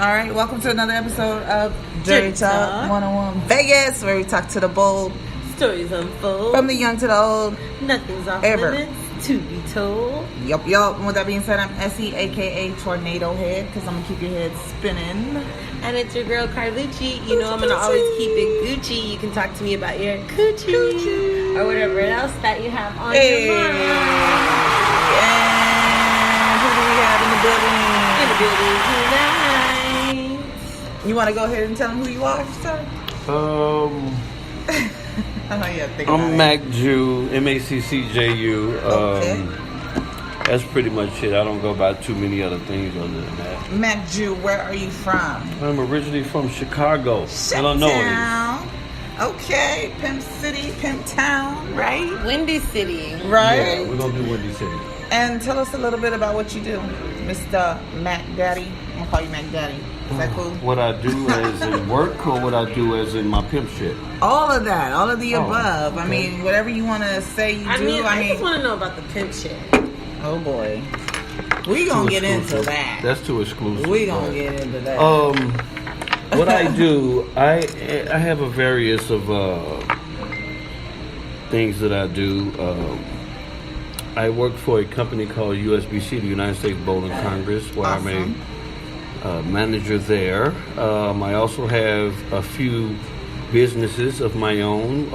All right, welcome to another episode of Dirty Talk 101 Vegas, where we talk to the bold, stories unfold, from the young to the old, nothing's off ever. limits to be told. Yup. And with that being said, I'm Essie, aka Tornado Head, because I'm gonna keep your head spinning. And it's your girl Carlucci. You know I'm gonna always keep it Gucci. You can talk to me about your coochie or whatever else that you have on your mind. And who do we have in the building? In the building tonight. You want to go ahead and tell them who you are, sir? I know you have to think I'm about it. MacJu, MACCJU. Okay. That's pretty much it. I don't go by too many other things other than that. MacJu, where are you from? I'm originally from Chicago, Illinois. Town. Okay, Pimp City, Pimp Town, right? Windy City. Right. Yeah, we're gonna do Windy City. And tell us a little bit about what you do, Mr. Mac Daddy. I'm gonna call you Mac Daddy. Is that cool? What I do as in work or what I do as in my pimp shit? All of that, all of the above. Okay. I mean, whatever you want to say you do. I just want to know about the pimp shit. Oh boy, we gonna get into that. That's too exclusive. We gonna get into that. What I do, I have a various of things that I do. I work for a company called USBC, the United States Bowling Congress, where Awesome. I'm a manager there. I also have a few businesses of my own.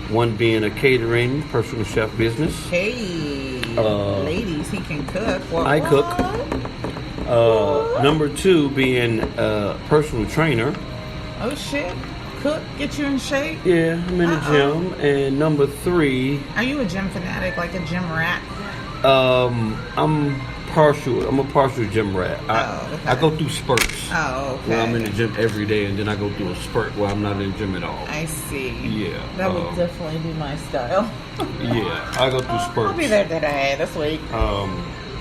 One being a catering personal chef business. Hey, ladies, he can cook. I cook. Number two being a personal trainer. Oh shit, cook, get you in shape. Yeah, I'm in the gym. And number three, Are you a gym fanatic, like a gym rat? I'm a partial gym rat. Okay. I go through spurts. Oh, okay. Where I'm in the gym every day, and then I go through a spurt where I'm not in the gym at all. I see. Yeah. That would definitely be my style. Yeah, I go through spurts. I'll be there today, this week.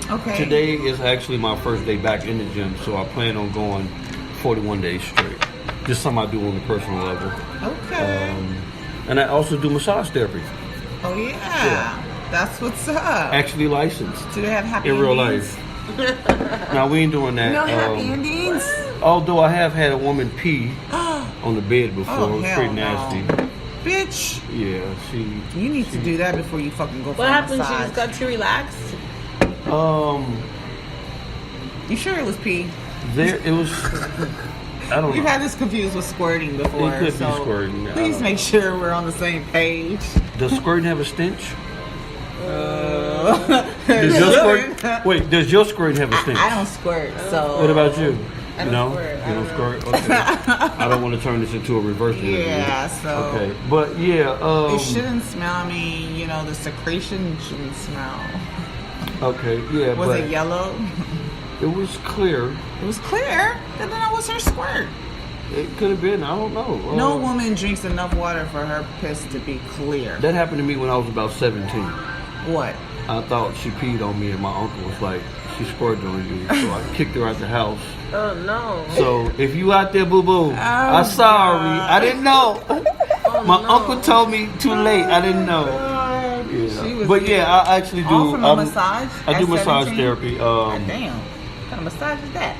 Okay. Today is actually my first day back in the gym, so I plan on going 41 days straight. Just something I do on the personal level. Okay. And I also do massage therapy. Oh yeah. That's what's up. Actually licensed Do they have happy in real endings? life. No, we ain't doing that. No happy endings? Although I have had a woman pee on the bed before. Oh, It was hell pretty no. nasty. Bitch, Yeah, you need to do that before you fucking go for What a happened? She massage. just got too relaxed. You sure it was pee? There it was. I don't We've know. had this confused with squirting before. It could be so squirting, I Please don't make sure we're on the same page. Does squirting have a stench? Does Does your squirting have a stench? I don't squirt, so. What about you? I don't No? squirt. You don't squirt? Okay. I don't want to turn this into a reverse interview. Yeah, so. Okay. But yeah, It shouldn't smell. I mean, the secretion shouldn't smell. okay, yeah, Was but it yellow? it was clear. It was clear. Then that was her squirt. It could have been, I don't know. No woman drinks enough water for her piss to be clear. That happened to me when I was about 17. What? I thought she peed on me and my uncle was like, she squirted on you. So I kicked her out the house. Oh no. So if you out there, boo-boo, I'm sorry. God. I didn't know. My uncle told me too late. I didn't know. She was But yeah, I actually do. All from a massage? I do at massage 17? therapy. God damn. What kind of massage is that?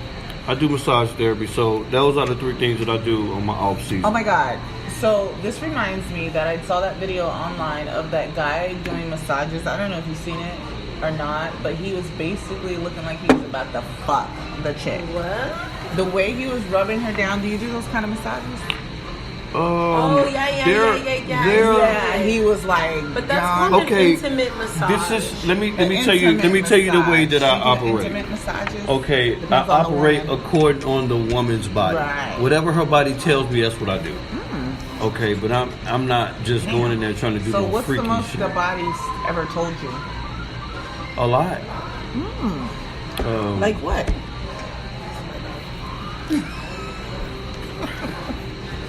I do massage therapy. So those are the three things that I do on my off season. Oh my god. So this reminds me that I saw that video online of that guy doing massages. I don't know if you've seen it or not, but he was basically looking like he was about to fuck the chick. What? The way he was rubbing her down. Do you do those kind of massages? Oh yeah. Yeah, he was like. But that's John. called Okay, an intimate massage. This is let me tell you the way that I operate. Intimate massages. Okay, Depends I on the operate woman. according on the woman's body. Right. Whatever her body tells me, that's what I do. Okay, but I'm not just going in there trying to do So no what's freaky the most shit. the body's ever told you? A lot. Like what?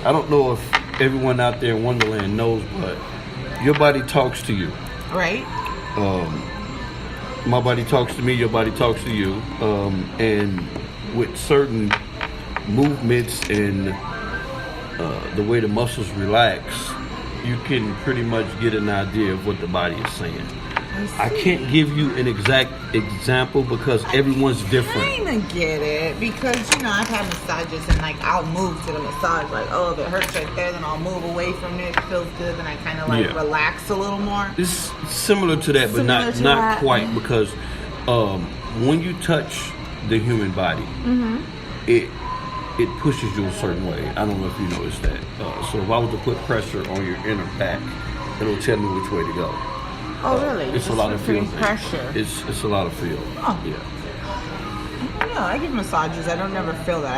I don't know if everyone out there in Wonderland knows, but your body talks to you. Right? My body talks to me, your body talks to you. And with certain movements and the way the muscles relax, you can pretty much get an idea of what the body is saying. I can't give you an exact example because everyone's different. I kind of get it because, I've had massages and, like, I'll move to the massage. Like, oh, if it hurts right there, then I'll move away from it. It feels good. Then I kind of, relax a little more. It's similar to that, but not quite because when you touch the human body, it pushes you a certain way. I don't know if you noticed that. So if I was to put pressure on your inner back, it'll tell me which way to go. Oh, really? It's a lot of feel. Pressure. It's a lot of feel. Oh. Yeah. I don't know. I give massages. I don't never feel that.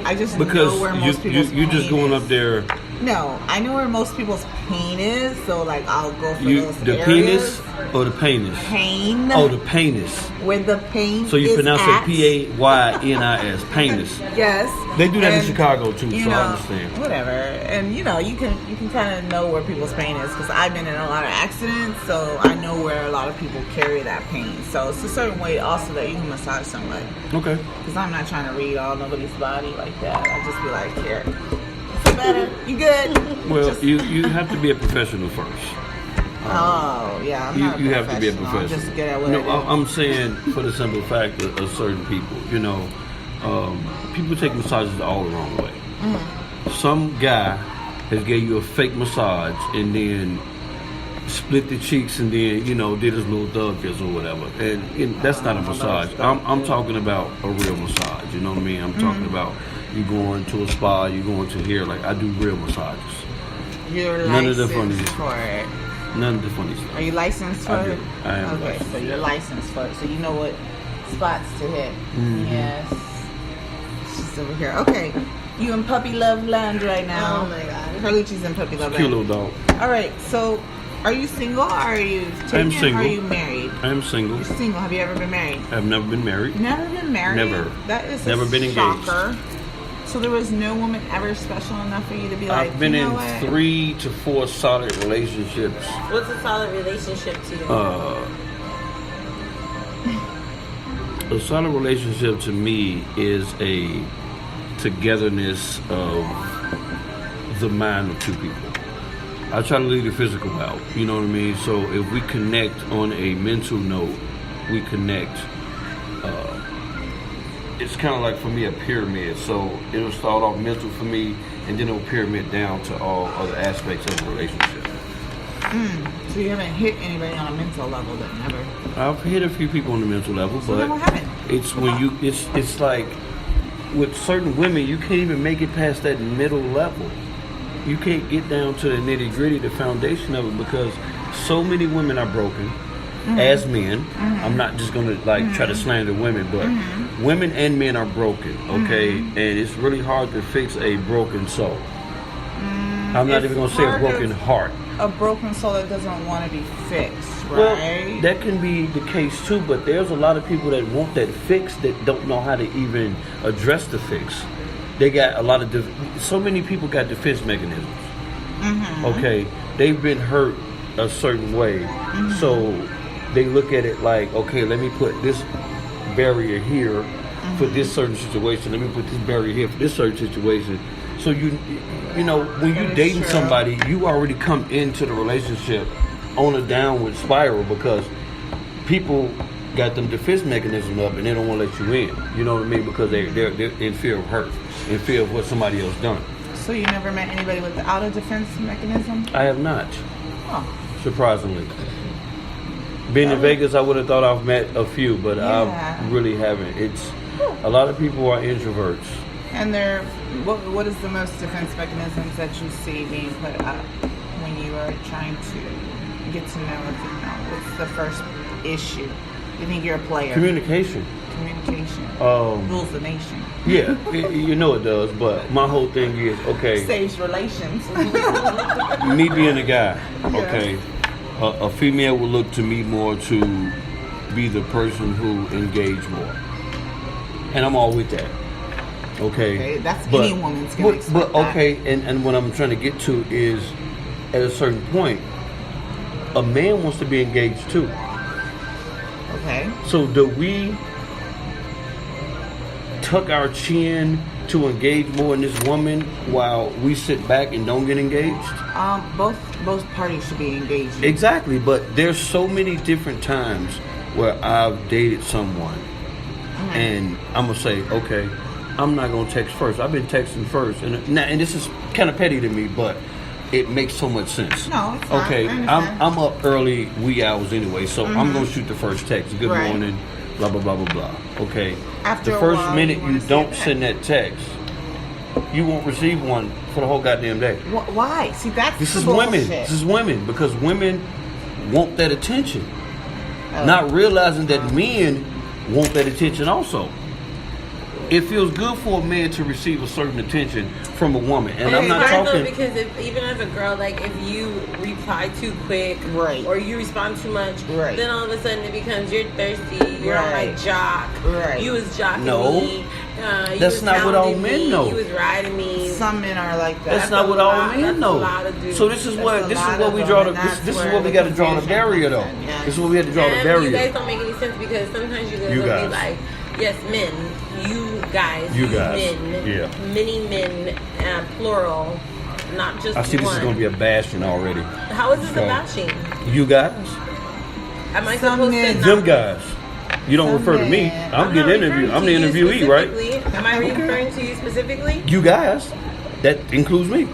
I just because know where most people's you're just pain going is. up there. No, I know where most people's pain is. So like I'll go for those the areas. penis or the penis? Pain. Oh, the penis. Where the pain. So you is pronounce at. it Paynis, penis. Yes. They do that in Chicago too, so I understand. Whatever, and you can kind of know where people's pain is because I've been in a lot of accidents, so I know where a lot of people carry that pain. So it's a certain way also that you can massage somebody. Okay. Because I'm not trying to read all nobody's body like that. I just be like, here, feel better, you good? Well, you have to be a professional first. Oh yeah, I'm not you have to be a I'm professional. just good at what I do. I'm saying for the simple fact of certain people, people take massages all the wrong way. Some guy has gave you a fake massage and then split the cheeks and then did his little thug kiss or whatever, and that's not a massage. I'm talking about a real massage. You know what I mean? I'm talking about you going to a spa, you going to here. Like I do real massages. You're None of the licensed funny for it. None of the funny stuff. Are you licensed for it? I am. Okay, so you're licensed for it, so you know what spots to hit. Yes. She's over here. Okay. You in puppy love land right now. Oh my god. Carlucci's in puppy love land. Cute little dog. Alright, so are you single or are you taken? I'm single. Or are you married? I am single. You're single. Have you ever been married? I've never been married. Never been married? Never. That is Never a been engaged. shocker. So there was no woman ever special enough for you to be like, I've been in what? 3 to 4 solid relationships. What's a solid relationship to you? A solid relationship to me is a togetherness of the mind of two people. I try to leave the physical out, you know what I mean? So if we connect on a mental note, we connect. It's kind of like for me a pyramid. So it'll start off mental for me, and then it'll pyramid down to all other aspects of the relationship. So you haven't hit anybody on a mental level then, never? I've hit a few people on the mental level, So but then what happened? it's when you it's like with certain women you can't even make it past that middle level. You can't get down to the nitty gritty, the foundation of it, because so many women are broken as men. I'm not just gonna try to slander women, but women and men are broken, okay? And it's really hard to fix a broken soul. I'm not even gonna say a broken heart. A broken soul that doesn't want to be fixed, right? Well, that can be the case too, but there's a lot of people that want that fix that don't know how to even address the fix. They got a lot of so many people got defense mechanisms. Okay, they've been hurt a certain way, so they look at it like, okay, let me put this barrier here for this certain situation. Let me put this barrier here for this certain situation. So you know, when you're dating somebody, you already come into the relationship on a downward spiral because people got them defense mechanism up and they don't want to let you in. You know what I mean? Because they're in fear of hurt, in fear of what somebody else done. So you never met anybody without a defense mechanism? I have not. Oh. Surprisingly. Being in Vegas, I would have thought I've met a few, but I really haven't. It's a lot of people are introverts. And what is the most defense mechanisms that you see being put up when you are trying to get to know a female? What's the first issue? You think you're a player? Communication. Rules the nation. Yeah, you know it does, but my whole thing is, okay. Saves relations. Me being a guy, okay, a female will look to me more to be the person who engage more. And I'm all with that. Okay, that's any woman's gonna expect but okay, and what I'm trying to get to is, at a certain point, a man wants to be engaged too. Okay. So do we tuck our chin to engage more in this woman while we sit back and don't get engaged? Both parties should be engaged. Exactly, but there's so many different times where I've dated someone and I'm gonna say, okay, I'm not gonna text first. I've been texting first, and this is kind of petty to me, but it makes so much sense. No, it's fine. Okay, I'm up early, wee hours anyway, so I'm gonna shoot the first text. Good morning, blah blah blah blah blah. Okay. After the a first while, minute you don't that. send that text, you won't receive one for the whole goddamn day. Why? See, that's This the is bullshit. women. This is women because women want that attention, not realizing that men want that attention also. It feels good for a man to receive a certain attention from a woman, and I'm not talking. Because even as a girl, like if you reply too quick, or you respond too much, then all of a sudden it becomes you're thirsty, you're on my jock, you was jocking me. That's not what all men know. You was riding me. Some men are like that. That's not what all men know. So this is what we draw the. This is what we got to draw the barrier though. This is what we have to draw the barrier. You guys don't make any sense because sometimes you guys will be like, yes, men, you guys, men, many men, plural, not just one. I see this is going to be a bashing already. How is this a bashing? You guys? Am I supposed to? Them guys. You don't refer to me. I'm getting interviewed. I'm the interviewee, right? Am I referring to you specifically? You guys. That includes me.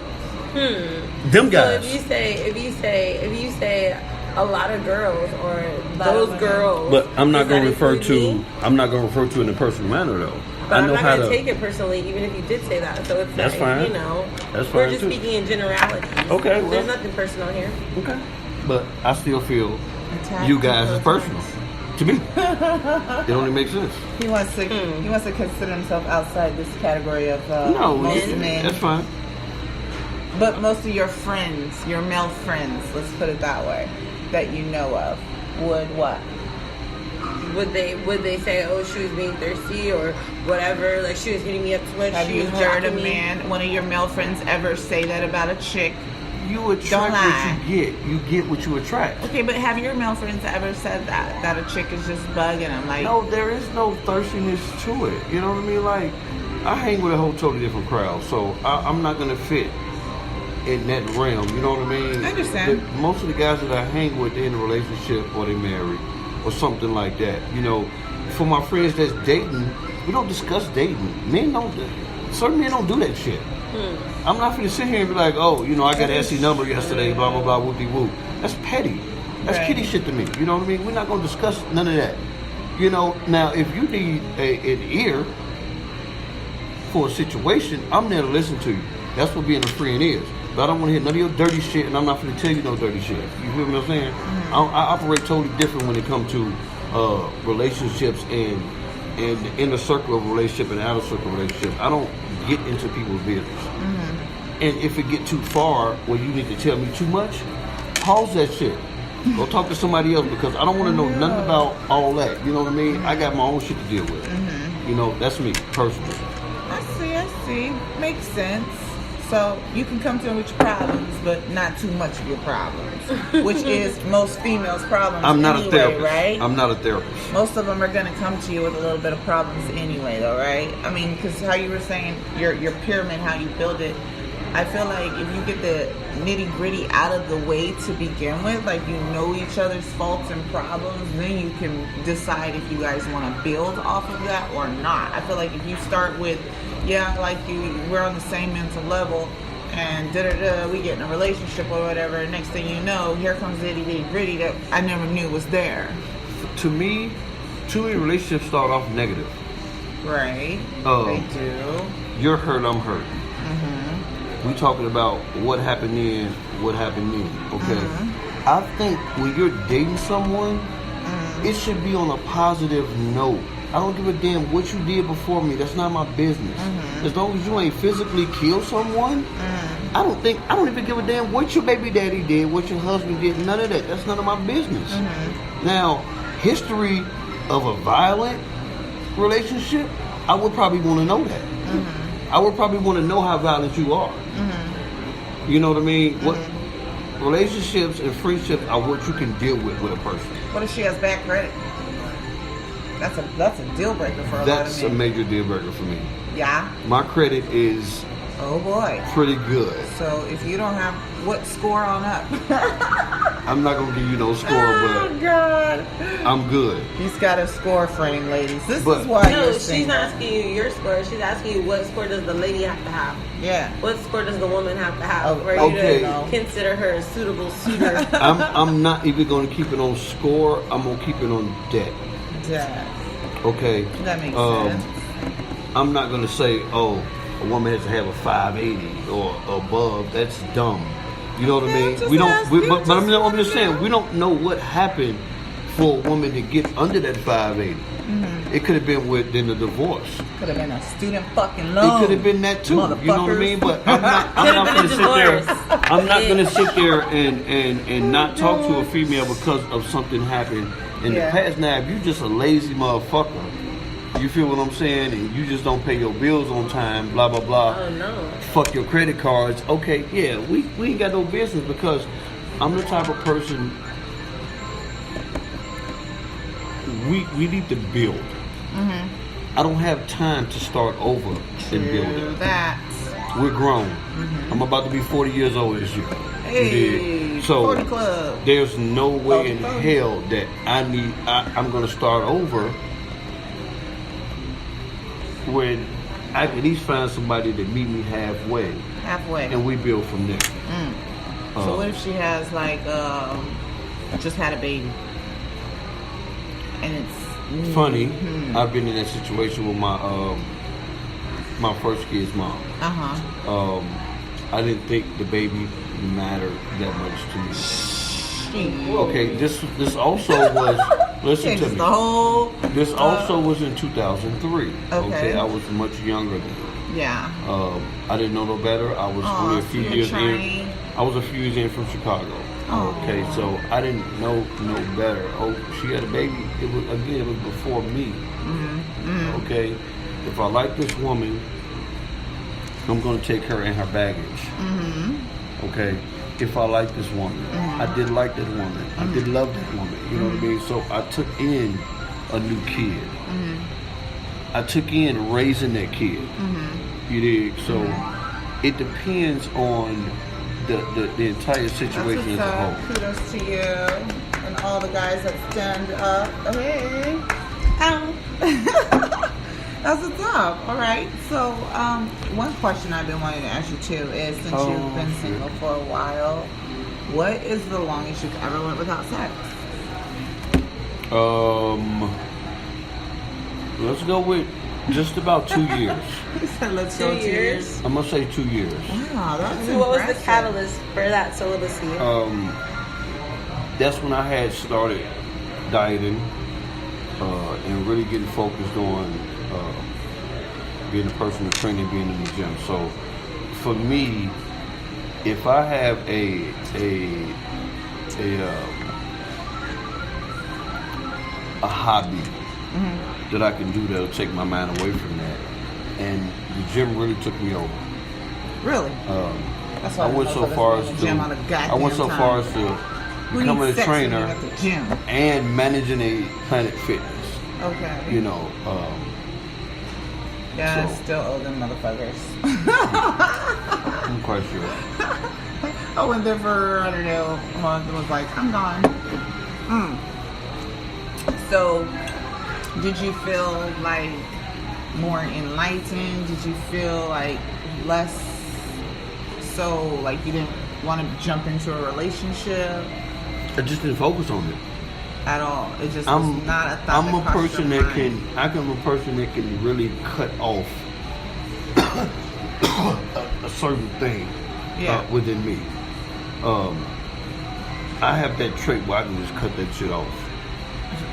Them guys. So if you say a lot of girls or those girls, but I'm not going to refer to. I'm not going to refer to it in a personal manner though. But I'm not going to take it personally, even if you did say that. So it's that's fine. You know, that's fine we're just speaking in generalities. Okay, there's nothing personal here. Okay, but I still feel you guys is personal to me. It only makes sense. He wants to consider himself outside this category of most men. That's fine. But most of your friends, your male friends, let's put it that way, that you know of, would what? Would they say, oh, she was being thirsty or whatever, like she was hitting me up too much? Have you heard a man, one of your male friends, ever say that about a chick? You attract what you get. You get what you attract. Okay, but have your male friends ever said that a chick is just bugging them? Like, no, there is no thirstiness to it. You know what I mean? Like, I hang with a whole totally different crowd, so I'm not gonna fit in that realm. You know what I mean? I understand. Most of the guys that I hang with, they're in a relationship or they married or something like that. You know, for my friends that's dating, we don't discuss dating. Men don't. Certain men don't do that shit. I'm not gonna sit here and be like, oh, you know, I got an SE number yesterday, blah blah blah, whoopie whoop. That's petty. That's kitty shit to me. You know what I mean? We're not gonna discuss none of that. You know, now if you need an ear for a situation, I'm there to listen to you. That's what being a friend is. But I don't want to hear none of your dirty shit, and I'm not going to tell you no dirty shit. You feel what I'm saying? I operate totally different when it comes to relationships and in the circle of relationship and outer circle of relationship. I don't get into people's business. And if it get too far where you need to tell me too much, pause that shit. Go talk to somebody else because I don't want to know nothing about all that. You know what I mean? I got my own shit to deal with. You know, that's me personally. I see. Makes sense. So you can come to him with your problems, but not too much of your problems, which is most females' problems. I'm not a therapist, right? I'm not a therapist. Most of them are going to come to you with a little bit of problems anyway, though, right? I mean, because how you were saying your pyramid, how you build it, I feel like if you get the nitty gritty out of the way to begin with, like you know each other's faults and problems, then you can decide if you guys want to build off of that or not. I feel like if you start with, yeah, like we're on the same mental level, and we get in a relationship or whatever, next thing you know, here comes the nitty gritty that I never knew was there. To me, too many relationships start off negative. Right. They do. You're hurt, I'm hurt. We talking about what happened then, what happened then. Okay. I think when you're dating someone, it should be on a positive note. I don't give a damn what you did before me. That's not my business. As long as you ain't physically killed someone, I don't even give a damn what your baby daddy did, what your husband did. None of that. That's none of my business. Now, history of a violent relationship, I would probably want to know that. I would probably want to know how violent you are. You know what I mean? What relationships and friendships are what you can deal with a person. What if she has bad credit? That's a deal breaker for a lot of men. That's a major deal breaker for me. Yeah. My credit is pretty good. So if you don't have what score on up? I'm not gonna give you no score, but God, I'm good. He's got a score frame, ladies. This is why. No, she's not asking you your score. She's asking you what score does the lady have to have. Yeah. What score does the woman have to have for you to consider her a suitable suitor? I'm not even gonna keep it on score. I'm gonna keep it on debt. Debt. Okay. That makes sense. I'm not gonna say, a woman has to have a 580 or above. That's dumb. You know what I mean? We don't. But I'm just saying, we don't know what happened for a woman to get under that 580. Mm-hmm. It could have been within a divorce. Could have been a student fucking loan. It could have been that too. You know what I mean? But I'm not gonna sit there. I'm not gonna sit there and not talk to a female because of something happened in the past. Now, if you just a lazy motherfucker, you feel what I'm saying, and you just don't pay your bills on time, blah blah blah. Oh no. Fuck your credit cards. Okay, yeah, we ain't got no business because I'm the type of person. We need to build. Mm-hmm. I don't have time to start over and build it. That. We're grown. Mm-hmm. I'm about to be 40 years old this year. Hey, so 40 club. There's no way in hell that I'm going to start over when I can at least find somebody to meet me halfway. And we build from there. So what if she has just had a baby? And it's funny. I've been in that situation with my first kid's mom. I didn't think the baby mattered that much to me. Okay, this also was. Listen to me. This also was in 2003. Okay, I was much younger then. Yeah. I didn't know no better. I was only a few years in. I was a few years in from Chicago. Okay, so I didn't know no better. She had a baby. It was before me. Okay, if I like this woman, I'm gonna take her and her baggage. Okay, if I like this woman, I did like that woman. I did love that woman. You know what I mean? So I took in a new kid. I took in raising that kid. You did. So it depends on the entire situation as a whole. Kudos to you and all the guys that stand up. Hey. That's what's up. All right. So, one question I've been wanting to ask you too is, since you've been single for a while, what is the longest you've ever went without sex? Let's go with just about 2 years. You said let's go 2 years? I'm gonna say 2 years. Wow, that's So what was the catalyst for that celibacy? That's when I had started dieting and really getting focused on being a personal trainer, being in the gym. So for me, if I have a hobby that I can do that'll take my mind away from that, and the gym really took me over. Really? That's why I went so far as to becoming a trainer at the gym and managing a Planet Fitness. Okay. You know. Yeah, I still owe them motherfuckers. I'm quite sure. I went there for, I don't know, a month and was like, I'm gone. So, did you feel like more enlightened? Did you feel like less so, like you didn't want to jump into a relationship? I just didn't focus on it. At all. It just was not a thought. I'm a person that can really cut off a certain thing within me. I have that trait where I can just cut that shit off.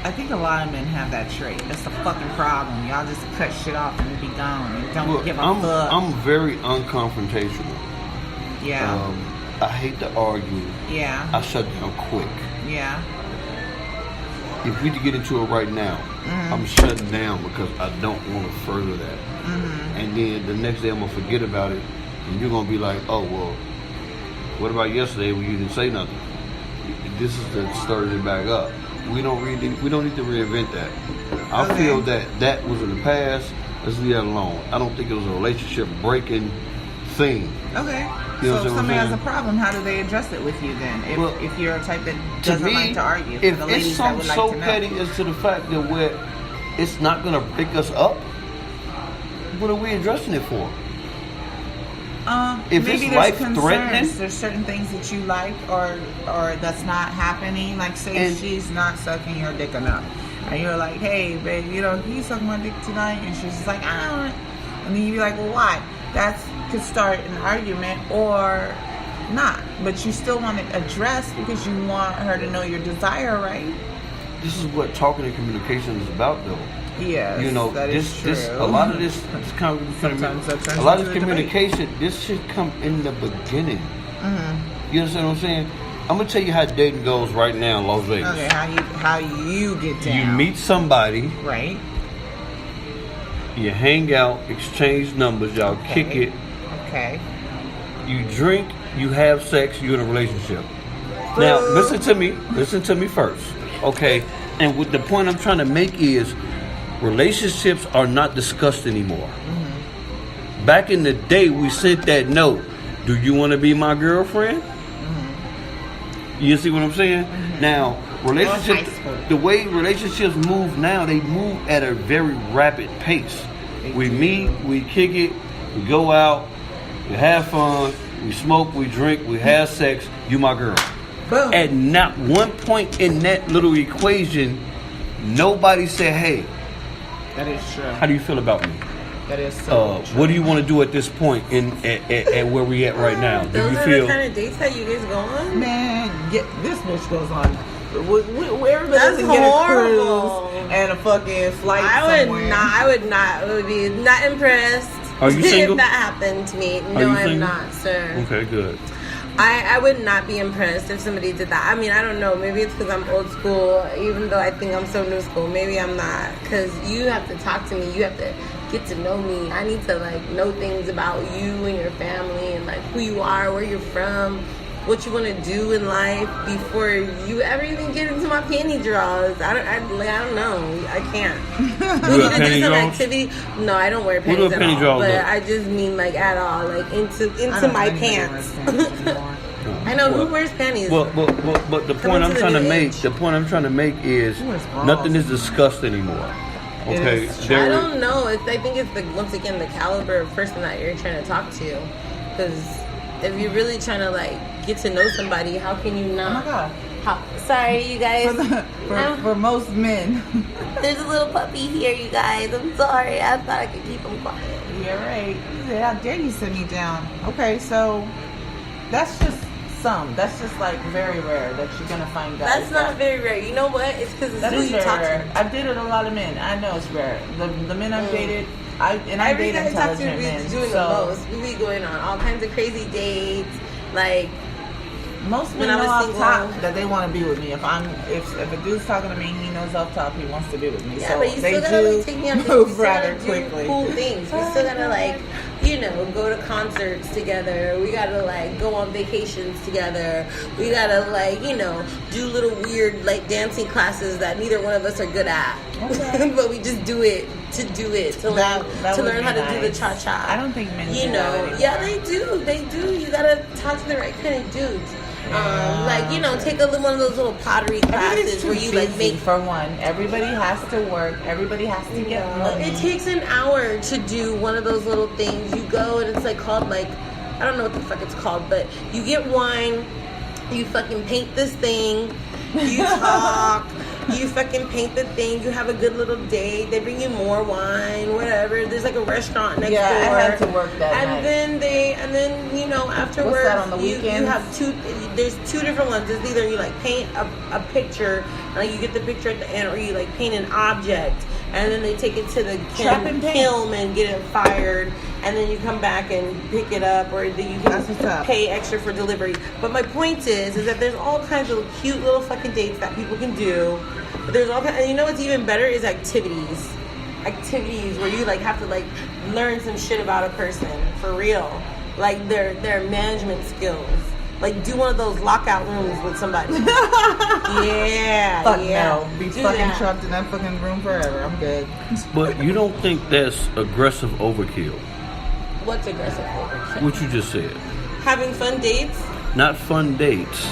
I think a lot of men have that trait. That's the fucking problem. Y'all just cut shit off and be gone. And don't give a fuck. I'm very unconfrontational. Yeah. I hate to argue. Yeah. I shut down quick. Yeah. If we get into it right now, I'm shutting down because I don't want to further that. And then the next day I'm going to forget about it. And you're going to be like, oh, well, what about yesterday when you didn't say nothing? This is to start it back up. We don't need to reinvent that. I feel that was in the past. Let's leave that alone. I don't think it was a relationship breaking thing. Okay. So if somebody has a problem, how do they address it with you then? If you're a type that doesn't like to argue, if it's something so petty as to the fact that it's not going to break us up, what are we addressing it for? If maybe it's life threatening, there's certain things that you like or that's not happening. Like say she's not sucking your dick enough, and you're like, hey babe, he's sucking my dick tonight, and she's just like, I don't. And then you be like, well, why? That could start an argument or not, but you still want to address because you want her to know your desire, right? This is what talking and communication is about, though. Yeah, this a lot of this communication. This should come in the beginning. Mm-hmm. You understand what I'm saying? I'm gonna tell you how dating goes right now in Las Vegas. Okay, how you get down? You meet somebody, right? You hang out, exchange numbers, y'all kick it. Okay. You drink, you have sex, you're in a relationship. Now, listen to me first, okay? And what the point I'm trying to make is, relationships are not discussed anymore. Mm-hmm. Back in the day, we sent that note. Do you want to be my girlfriend? Mm-hmm. You see what I'm saying? Mm-hmm. Now, the way relationships move now, they move at a very rapid pace. We meet, we kick it, we go out, we have fun, we smoke, we drink, we have sex, you my girl. Boom. At not one point in that little equation, nobody said, hey, that is true. How do you feel about me? That is so true. What do you want to do at this point at where we at right now? Do Those you are feel the kind of dates that you guys go on? Man, this bitch goes on. Everybody That's doesn't get a horrible. cruise and a fucking flight I would not be not impressed. Are you single? If that happened to me. No, I'm not, sir. Okay, good. I would not be impressed if somebody did that. I mean, I don't know. Maybe it's because I'm old school, even though I think I'm so new school. Maybe I'm not. Because you have to talk to me. You have to get to know me. I need to, know things about you and your family and, who you are, where you're from, what you want to do in life before you ever even get into my panty drawers. I don't know. I can't. We need to do some activity. No, I don't wear panties at all. But I just mean at all, into my pants. I know who wears panties. But the point I'm trying to make is nothing is discussed anymore. Okay, I don't know. I think it's once again the caliber of person that you're trying to talk to, because if you're really trying to get to know somebody, how can you not? Oh my God. Sorry, you guys. For most men. There's a little puppy here, you guys. I'm sorry. I thought I could keep him quiet. You're right. How dare you sit me down? Okay, so that's just That's just very rare that you're gonna find guys. That's not very rare. You know what? It's because it's who you talk to. I've dated a lot of men. I know it's rare. The men I've dated. I date intelligent men. Doing the most. We be going on all kinds of crazy dates. Most men know off top that they want to be with me. If a dude's talking to me, he knows off top he wants to be with me. Yeah, so but you still gotta take me on dates. move rather quickly. Cool things. We still gotta go to concerts together. We gotta go on vacations together. We gotta do little weird dancing classes that neither one of us are good at. Okay. But we just do it to learn how to do the cha-cha. I don't think men do that anymore. Yeah, they do. You gotta talk to the right kind of dudes. Take one of those little pottery classes where you make. For one, everybody has to work. Everybody has to get money. It takes an hour to do one of those little things. You go and it's called I don't know what the fuck it's called, but you get wine. You fucking paint this thing. You talk. You fucking paint the thing. You have a good little date. They bring you more wine, whatever. There's a restaurant next door. Yeah, I had to work that night. And then afterwards, what's that on the weekends? You have there's two different ones. It's either you paint a picture, and you get the picture at the end, or you paint an object, and then they take it to the kiln and get it fired, and then you come back and pick it up, or you can pay extra for delivery. But my point is that there's all kinds of cute little fucking dates that people can do. But there's all kinds, and what's even better is activities where you have to learn some shit about a person for real, their management skills. Like, do one of those lockout rooms with somebody. Yeah, Fuck yeah. no. Be Do fucking that. trapped in that fucking room forever. I'm good. But you don't think that's aggressive overkill? What's aggressive overkill? What you just said. Having fun dates? Not fun dates.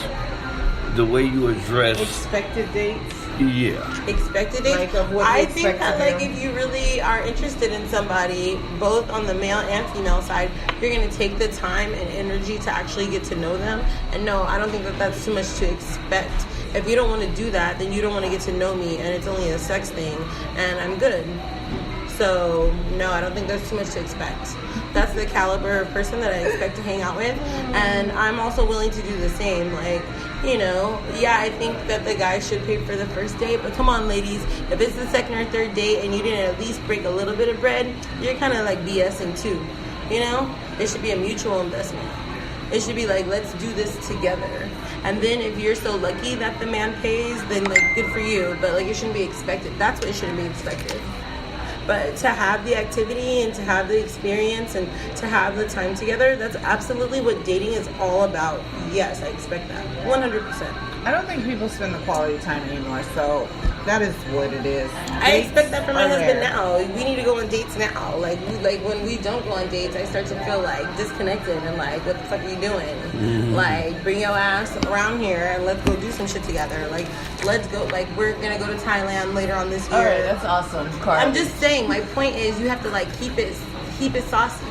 The way you address. Expected dates. Yeah. Expected dates? Like of what you I think expect that, to like, do. if you really are interested in somebody, both on the male and female side, you're going to take the time and energy to actually get to know them. And no, I don't think that that's too much to expect. If you don't want to do that, then you don't want to get to know me, and it's only a sex thing, and I'm good. So, no, I don't think there's too much to expect. That's the caliber of person that I expect to hang out with. And I'm also willing to do the same. Like, you know, yeah, I think that the guy should pay for the first date. But come on, ladies. If it's the second or third date and you didn't at least break a little bit of bread, you're kind of like BSing too. You know? It should be a mutual investment. It should be like, let's do this together. And then if you're so lucky that the man pays, then, like, good for you. But, like, it shouldn't be expected. That's what it shouldn't be expected. But to have the activity and to have the experience and to have the time together, that's absolutely what dating is all about. Yes, I expect that. 100%. I don't think people spend the quality time anymore, so that is what it is. I expect that from my Dates are husband rare. now. We need to go on dates now. Like when we don't go on dates, I start to feel like disconnected and like, what the fuck are you doing? Mm-hmm. Like, bring your ass around here and let's go do some shit together. Like, let's go. Like, we're gonna go to Thailand later on this year. All right, that's awesome. Carl. I'm just saying. My point is, you have to like keep it saucy.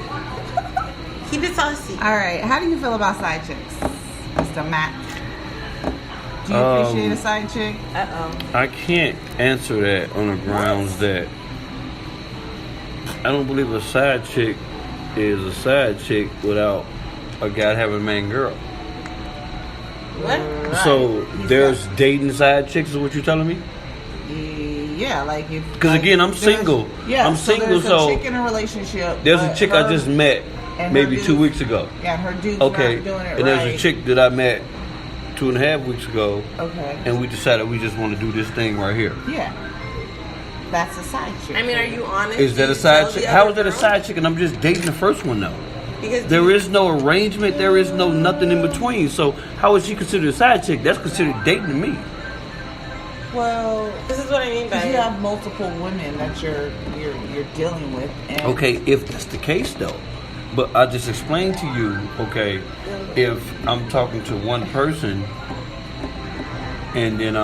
Keep it saucy. All right, how do you feel about side chicks, Mr. Matt? Do you appreciate a side chick? I can't answer that on the grounds that I don't believe a side chick is a side chick without a guy having a man girl. What? So there's dating side chicks is what you're telling me? Yeah, like if. Because like, again, I'm there's- single. Yeah, I'm single, there's so a chick in a relationship. there's a but chick I her- just met and maybe her 2 dude- weeks ago. Yeah, and her dude's Okay, not doing it and there's right. a chick that I met 2.5 weeks ago, Okay. and we decided we just want to do this thing right here. Yeah. That's a side chick. I mean, are you honest? Is that Do a you tell side chick? the How other is that a girl? side chick? And I'm just dating the first one though. Because There is no arrangement. There is no nothing in between. So how is she considered a side chick? That's considered dating to me. Well, this is what I mean by because you it. have multiple women that you're dealing with. And Okay, if that's the case though. But I just explained to you, okay, if I'm talking to one person and then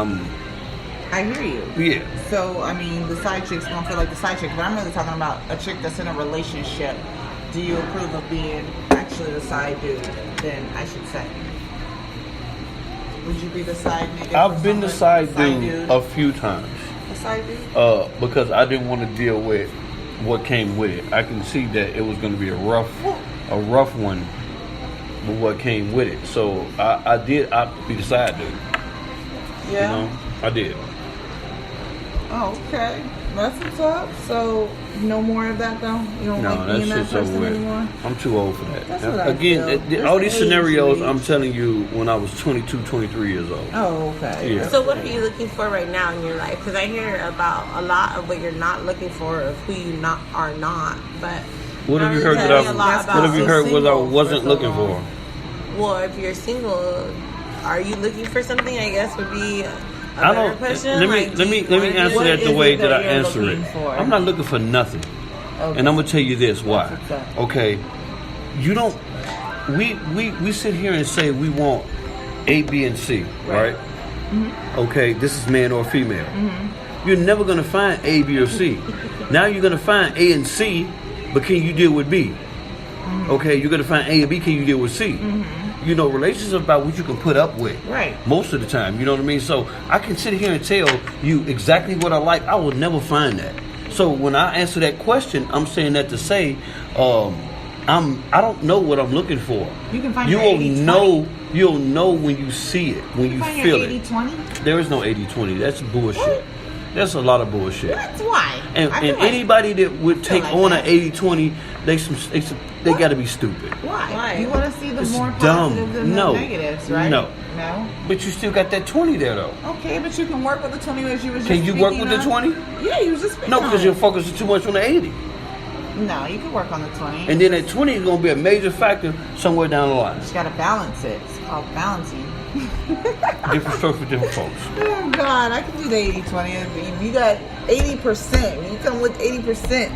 I hear you. yeah. So, I mean, the side chick's gonna feel like the side chick, but I'm really talking about a chick that's in a relationship. Do you approve of being actually the side dude? Then I should say. Would you be the side nigga? I've for been the somebody? side dude a few times. A side dude? Because I didn't want to deal with what came with it. I can see that it was going to be a rough one with what came with it. So I did opt to be the side dude. Yeah. You know, I did. Oh, okay. That's what's up. So, no more of that though? You don't No, like that being that shit's so person weird. anymore? I'm too old for that. That's what I Again, feel. all There's these age scenarios, range. I'm telling you, when I was 22, 23 years old. Oh, okay. Yeah. So what are you looking for right now in your life? Because I hear about a lot of what you're not looking for, of who you are not. But What have you really heard that telling I? me a lot That's about- What have you heard what I single wasn't for so looking long. for? Well, if you're single, are you looking for something? I guess would be a I better don't. question. Let Like, do me you wanna answer do that it? the is way it that that I you're answer looking it. for? I'm not looking for nothing, Okay. and I'm gonna tell you this why. What's up? Okay, you don't. We sit here and say we want A, B, and C, right? Mm-hmm. Okay, this is man or female. You're never gonna find A, B, or C. Now you're gonna find A and C, but can you deal with B? Mm-hmm. Okay, you're gonna find A and B. Can you deal with C? You know, relationships are about what you can put up with. Right. Most of the time, you know what I mean? So I can sit here and tell you exactly what I like. I will never find that. So when I answer that question, I'm saying that to say, I don't know what I'm looking for. You can find You your will 80-20. know. You'll know when you see it, when you Find feel your it. 80-20? There is no 80-20. That's bullshit. What? That's a lot of bullshit. That's why. And, I feel and like- anybody that would take like on that. an 80-20, they got to be stupid. Why? Why? You want to see the It's more dumb. positives than No. the negatives, right? No. No? But you still got that 20 there, though. Okay, but you can work with the 20 as you was just Can you work speaking with the of. 20? Yeah, you was just speaking No, on because it. you're focusing too much on the 80. No, you can work on the 20. And then that 20 is gonna be a major factor somewhere down the line. You just gotta balance it. It's called balancing. Different strokes for different folks. Oh God, I can do the 80-20. If you got 80%, when you come with 80%,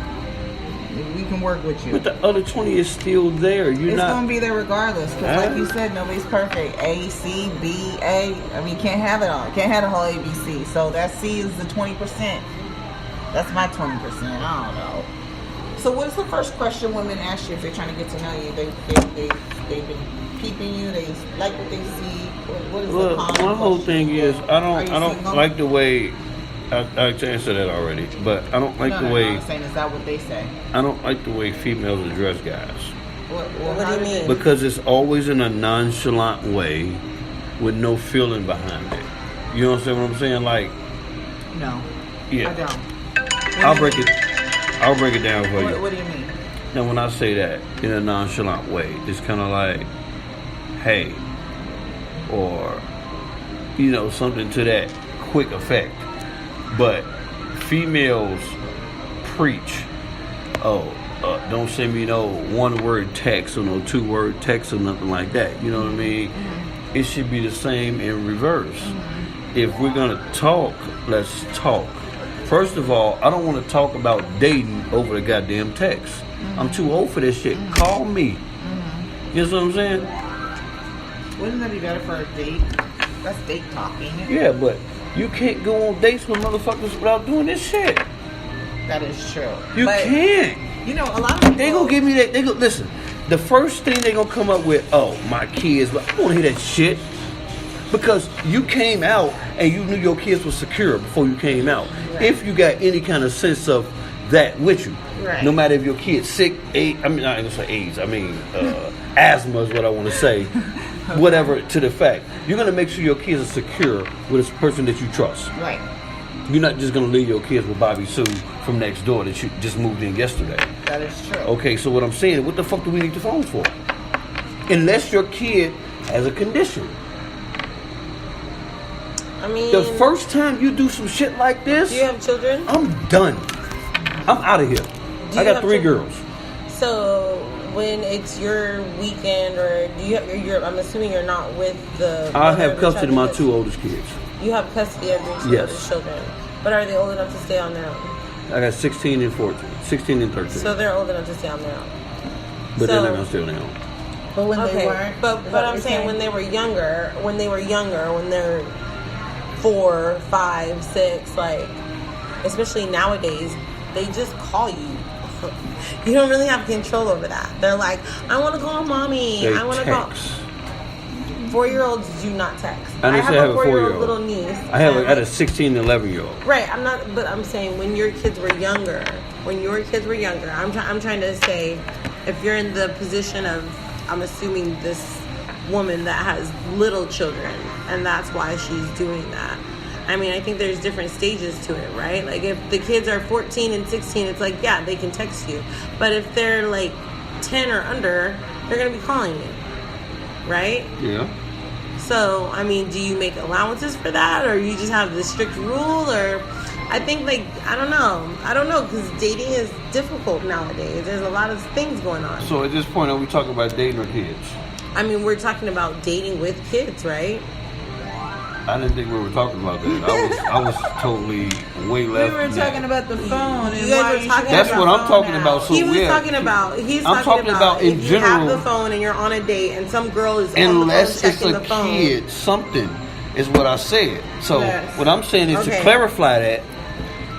we can work with you. But the other 20 is still there. It's gonna be there regardless. Because like you said, nobody's perfect. A, C, B, A. I mean, you can't have it all. You can't have the whole A, B, C. So that C is the 20%. That's my 20%. I don't know. So what is the first question women ask you if they're trying to get to know you? They've been peeping you. They like what they see. What is the common my whole question? thing is I don't single? like the way I answered that already, but I don't like the way I'm saying, is that what they say? I don't like the way females address guys. What do you mean? Because it's always in a nonchalant way with no feeling behind it. You understand what I'm saying? Like, No. yeah. I don't. I'll break it down for you. What do you mean? Now, when I say that in a nonchalant way, it's kind of like, hey, or, something to that quick effect. But females preach, don't send me no one-word text or no two-word text or nothing like that. You know what I mean? Mm-hmm. It should be the same in reverse. Mm-hmm. If we're going to talk, let's talk. First of all, I don't want to talk about dating over the goddamn text. Mm-hmm. I'm too old for this shit. Mm-hmm. Call me. Mm-hmm. You know what I'm saying? Wouldn't that be better for a date? That's date talking. Yeah, but you can't go on dates with motherfuckers without doing this shit. That is true. You can't. A lot of people... They gonna give me that. They go listen. The first thing they gonna come up with, my kids. But I don't wanna hear that shit. Because you came out and you knew your kids were secure before you came out. Right. If you got any kind of sense of that with you. Right. No matter if your kid's sick, I ain't gonna say AIDS. I mean, asthma is what I want to say. Whatever to the fact. You're going to make sure your kids are secure with a person that you trust. Right. You're not just going to leave your kids with Bobby Sue from next door that you just moved in yesterday. That is true. Okay, so what I'm saying, what the fuck do we need the phone for? Unless your kid has a condition. I mean... The first time you do some shit like this... Do you have children? I'm done. I'm out of here. I got 3 girls. So... When it's your weekend, or do you have I'm assuming you're not with the... I have custody of my 2 oldest kids. You have custody of your 2 oldest children. But are they old enough to stay on their own? I got 16 and 14. 16 and 13. So they're old enough to stay on their own. But they're not going to stay on their own. But when they weren't... But I'm saying when they were younger, when they're 4, 5, 6, like, especially nowadays, they just call you. You don't really have control over that. They're like, I want to call mommy. I want to call. 4-year-olds do not text. I have a 4-year-old little niece. I had a 16 and 11-year-old. Right. But I'm saying when your kids were younger, I'm trying to say, if you're in the position of, I'm assuming this woman that has little children, and that's why she's doing that. I mean, I think there's different stages to it, right? Like, if the kids are 14 and 16, it's like, yeah, they can text you. But if they're, like, 10 or under, they're going to be calling you, right? Yeah. So, I mean, do you make allowances for that? Or you just have this strict rule? Or, I think, like, I don't know, because dating is difficult nowadays. There's a lot of things going on. So, at this point, are we talking about dating or kids? I mean, we're talking about dating with kids, right? I didn't think we were talking about that. I was totally way left. We were talking about the phone. You guys were talking That's what I'm talking about. So He's talking about in general. You have the phone and you're on a date and some girl is on the phone checking the phone. Unless it's a kid, something is what I said. So what I'm saying is to clarify that.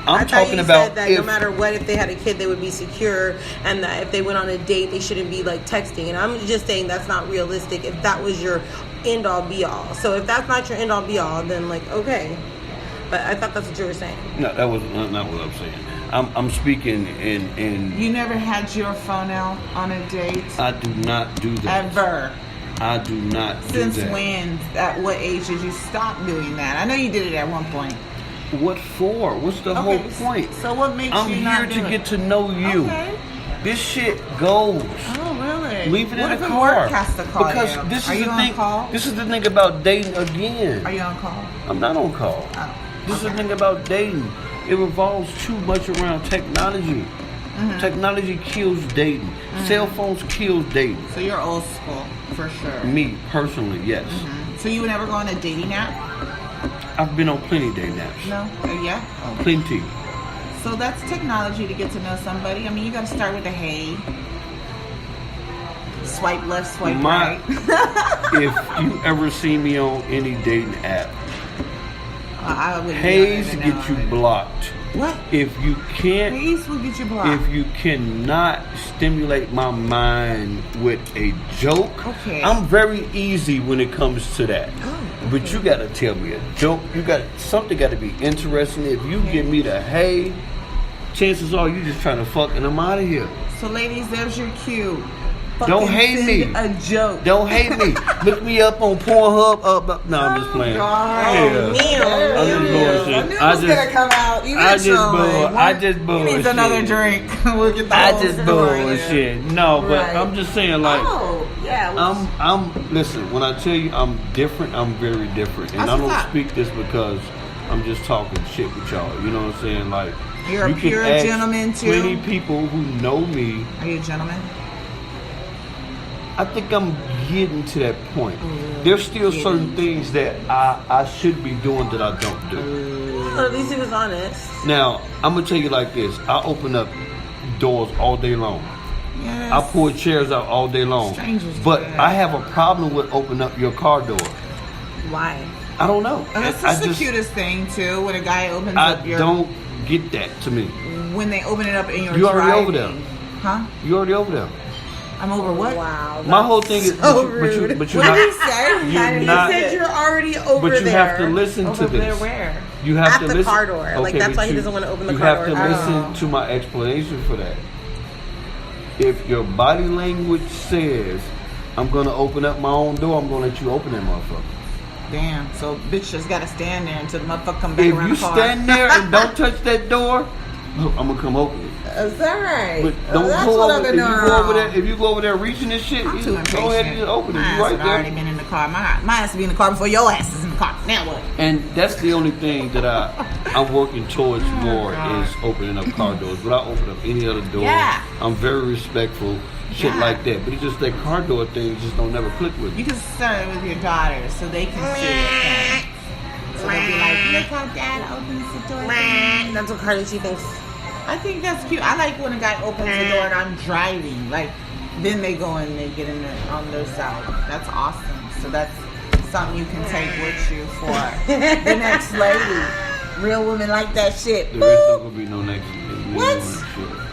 I'm talking about said that no matter what, if they had a kid, they would be secure, and that if they went on a date, they shouldn't be like texting. And I'm just saying that's not realistic. If that was your end all be all, so if that's not your end all be all, then like okay. But I thought that's what you were saying. No, that was not what I'm saying. I'm speaking in. You never had your phone out on a date? I do not do that. Ever. I do not do that. Since when? At what age did you stop doing that? I know you did it at one point. What for? What's the whole point? So what makes you not I'm here to get to know you. Okay. This shit goes. Oh, really? Leave it what in the if car. Work has to call because you? this Are is you the on thing. call? This is the thing about dating again. Are you on call? I'm not on call. Oh, this is the thing about dating. It revolves too much around technology. Technology kills dating. Cell phones kills dating. So you're old school, for sure. Me, personally, yes. So you would never go on a dating app? I've been on plenty of dating apps. No? Yeah? Oh. Plenty. So that's technology to get to know somebody. I mean, you got to start with a hey. Swipe left, swipe right. If you ever see me on any dating app, I wouldn't Hayes even get you know. blocked. What? If you can't, Hayes will get you blocked. if you cannot stimulate my mind with a joke, Okay. I'm very easy when it comes to that. Oh, But you gotta tell me a joke. Something got to be interesting. If you give me the hey, chances are you just trying to fuck and I'm out of here. So ladies, there's your cue. Don't hate send me. A joke. Don't hate me. Look me up on Pornhub. No, I'm just playing. God. Yeah. I'm just bullshit. I knew it was gonna come out. You I just He bullshit. needs another drink. We'll get the I whole just story. bullshit. No, but Right. I'm just saying, like, Oh, yeah. listen, when I tell you I'm different, I'm very different. And That's I don't what's up. speak this because I'm just talking shit with y'all. You know what I'm saying? Like, You're a you can pure ask gentleman, too? Plenty people who know me. Are you a gentleman? I think I'm getting to that point. There's still certain things that I should be doing that I don't do. Well, at least he was honest. Now, I'm going to tell you like this. I open up doors all day long. Yes. I pull chairs out all day long. Strangers do But that. I have a problem with opening up your car door. Why? I don't know. And that's I just the cutest thing, too, when a guy opens I up your... don't get that to me. When they open it up in your You already over driving. there. Huh? You already over there. I'm over what? Wow. My whole thing is, so but you rude. not. What did he say? You're He not- said you're already over But you there. have to listen Over to this. there where? You have At to the listen. car door. Like, that's but why he doesn't wanna open the you car have door. to Oh. listen to my explanation for that. If your body language says, I'm going to open up my own door, I'm going to let you open that motherfucker. Damn. So bitch just gotta stand there until the motherfucker come back If around you the car. stand there and don't touch that door, I'm going to come open it. Is that right? But don't That's go what over I've if been you doing go over wrong. there. If you go over there reaching this shit, I'm you too go impatient. ahead and just open it. My You ass right had already there. been in the car. My ass to be in the car before your ass is in the car. Now what? And that's the only thing that I'm working towards more God. is opening up car doors. But I open up any other door. Yeah. I'm very respectful, shit Yeah. like that. But it's just that car door thing just don't never click with me. You can start it with your daughters so they can see it. So they'll be like, look how dad opens the door. for me." That's what Cardi C thinks. I think that's cute. I like when a guy opens the door and I'm driving. Like, then they go and they get in on their side. That's awesome. So that's something you can take with you for the next lady. Real women like that shit. There is not gonna be no next. What?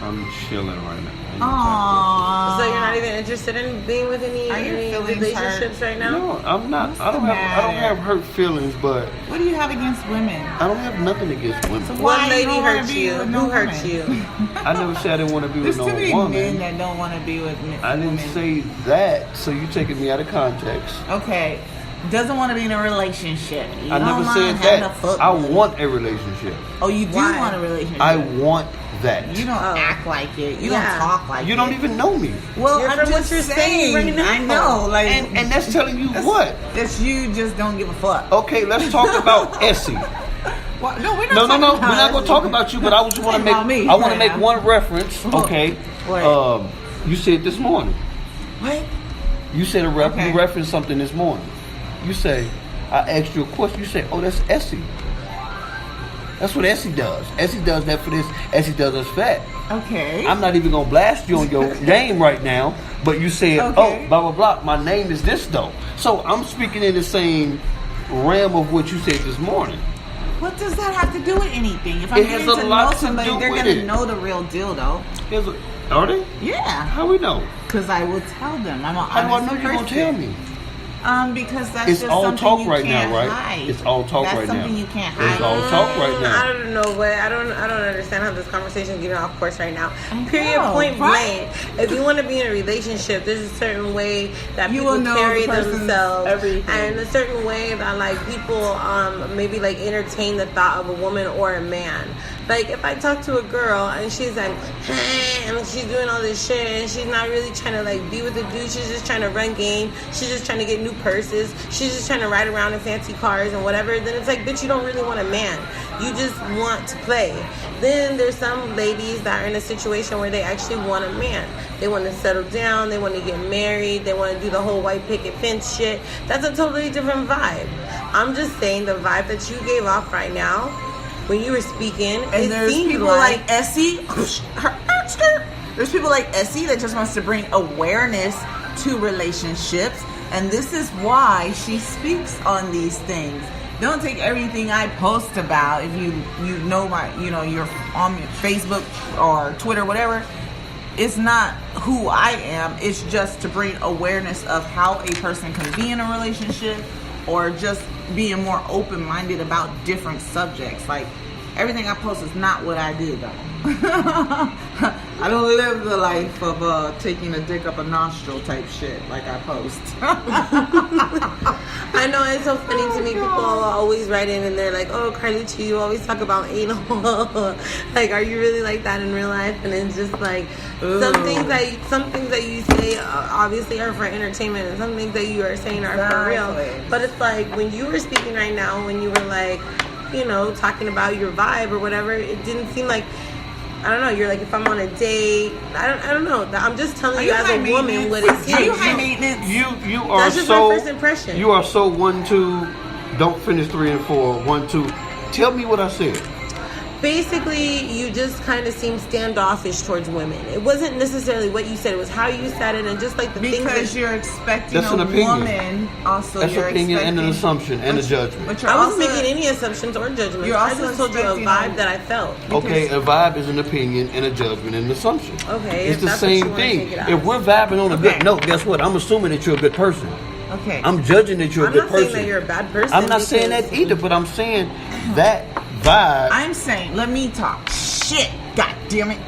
I'm chilling right now. Aww. So you're not even interested in being with any Are your feelings relationships right now? No, I'm not. What's I don't the have hurt feelings, but What do you have against women? I don't have nothing against women. So What why lady you don't wanna hurt be you? with no Who hurt woman? you? I never said I didn't want to be There's with too no many woman. men that don't want to be with men. I didn't say that, so you taking me out of context. Okay. Doesn't want to be in a relationship. You I don't never mind said having that. a foot I with it. want a relationship. Oh, you do Why? want a relationship. I want that. You don't Oh. act like it. You Yeah. don't talk like it. You don't even know me, Well, You're I'm from just what you're saying. saying right now. I know, like, and that's telling you what? That's you just don't give a fuck. Okay, let's talk about Essie. What? No, we're not. No, talking we're about not going to talk about you, but I just want to make. About me I want right to make now. one reference. Okay. What? You said this morning. What? You said Okay. you referenced something this morning. You say, I asked you a question. You say, oh, that's Essie. That's what Essie does. Essie does that for this. Essie does us for that. Okay. I'm not even gonna blast you on your name right now, but you said, Okay. oh, blah blah blah. My name is this though. So I'm speaking in the same realm of what you said this morning. What does that have to do with anything? If I'm It has getting a to lot know to somebody, do they're with gonna it. know the real deal, though. Are they? Yeah, How we know? because I will tell them. I'm a How do I honest know you're gonna person. tell me? Because that's It's just all something talk you right can't now, right? hide. It's all talk that's right now. something you can't It's hide. all talk right now. I don't know, but I don't understand how this conversation is getting off course right now. I Period. know, Point right? blank. If you want to be in a relationship, there's a certain way that You people will know carry the person's themselves, everything. and a certain way that like people maybe like entertain the thought of a woman or a man. Like if I talk to a girl and she's like, hey, and she's doing all this shit and she's not really trying to like be with the dude, she's just trying to run game, she's just trying to get new purses, she's just trying to ride around in fancy cars and whatever, then it's like, bitch, you don't really want a man. You just want to play. Then there's some ladies that are in a situation where they actually want a man. They want to settle down. They want to get married. They want to do the whole white picket fence shit. That's a totally different vibe. I'm just saying the vibe that you gave off right now when you were speaking. And there's people like Essie. There's people like Essie that just wants to bring awareness to relationships. And this is why she speaks on these things. Don't take everything I post about. If you know you're on Facebook or Twitter, whatever. It's not who I am. It's just to bring awareness of how a person can be in a relationship, or just being more open-minded about different subjects. Like, everything I post is not what I do, though. I don't live the life of taking a dick up a nostril type shit like I post. I know, it's so funny to me. People always write in and they're like, "Oh, Carlucci, you always talk about anal." Like, are you really like that in real life? And it's just like some things that you say obviously are for entertainment, and some things that you are saying are for real. But it's like when you were speaking right now, when you were like, talking about your vibe or whatever, it didn't seem like, I don't know, you're like, if I'm on a date, I don't know. I'm just telling you as a woman what it seems. Are you high maintenance? You are That's just so, my first impression. You are so 1, 2, don't finish 3 and 4, 1, 2. Tell me what I said. Basically, you just kind of seem standoffish towards women. It wasn't necessarily what you said. It was how you said it, and just like the things because you're expecting that's an opinion. Woman. Also, that's you're opinion expecting, and an assumption and a judgment. But I wasn't making any assumptions or judgments. I just told you a vibe that I felt. Okay, a vibe is an opinion and a judgment and an assumption. Okay, it's the same thing. If we're vibing on a good note, guess what? I'm assuming that you're a good person. Okay. I'm judging that you're a good person. I'm not saying that you're a bad person. I'm not saying that either, but I'm saying that vibe. I'm saying, let me talk shit. God damn it.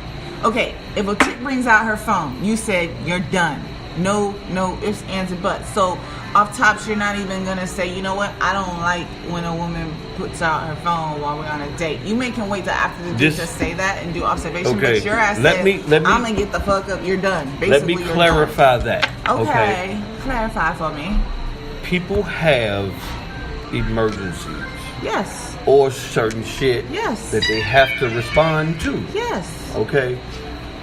Okay, if a chick brings out her phone, you said you're done. No ifs, ands, and buts. So off tops, you're not even gonna say, you know what? I don't like when a woman puts out her phone while we're on a date. You can wait till after the date to say that and do observation. Okay. But your ass let says, me, I'm gonna get the fuck up. You're done. Basically, let me clarify that. Okay. Clarify for me. People have emergencies. Yes. Or certain shit. Yes. That they have to respond to. Yes. Okay.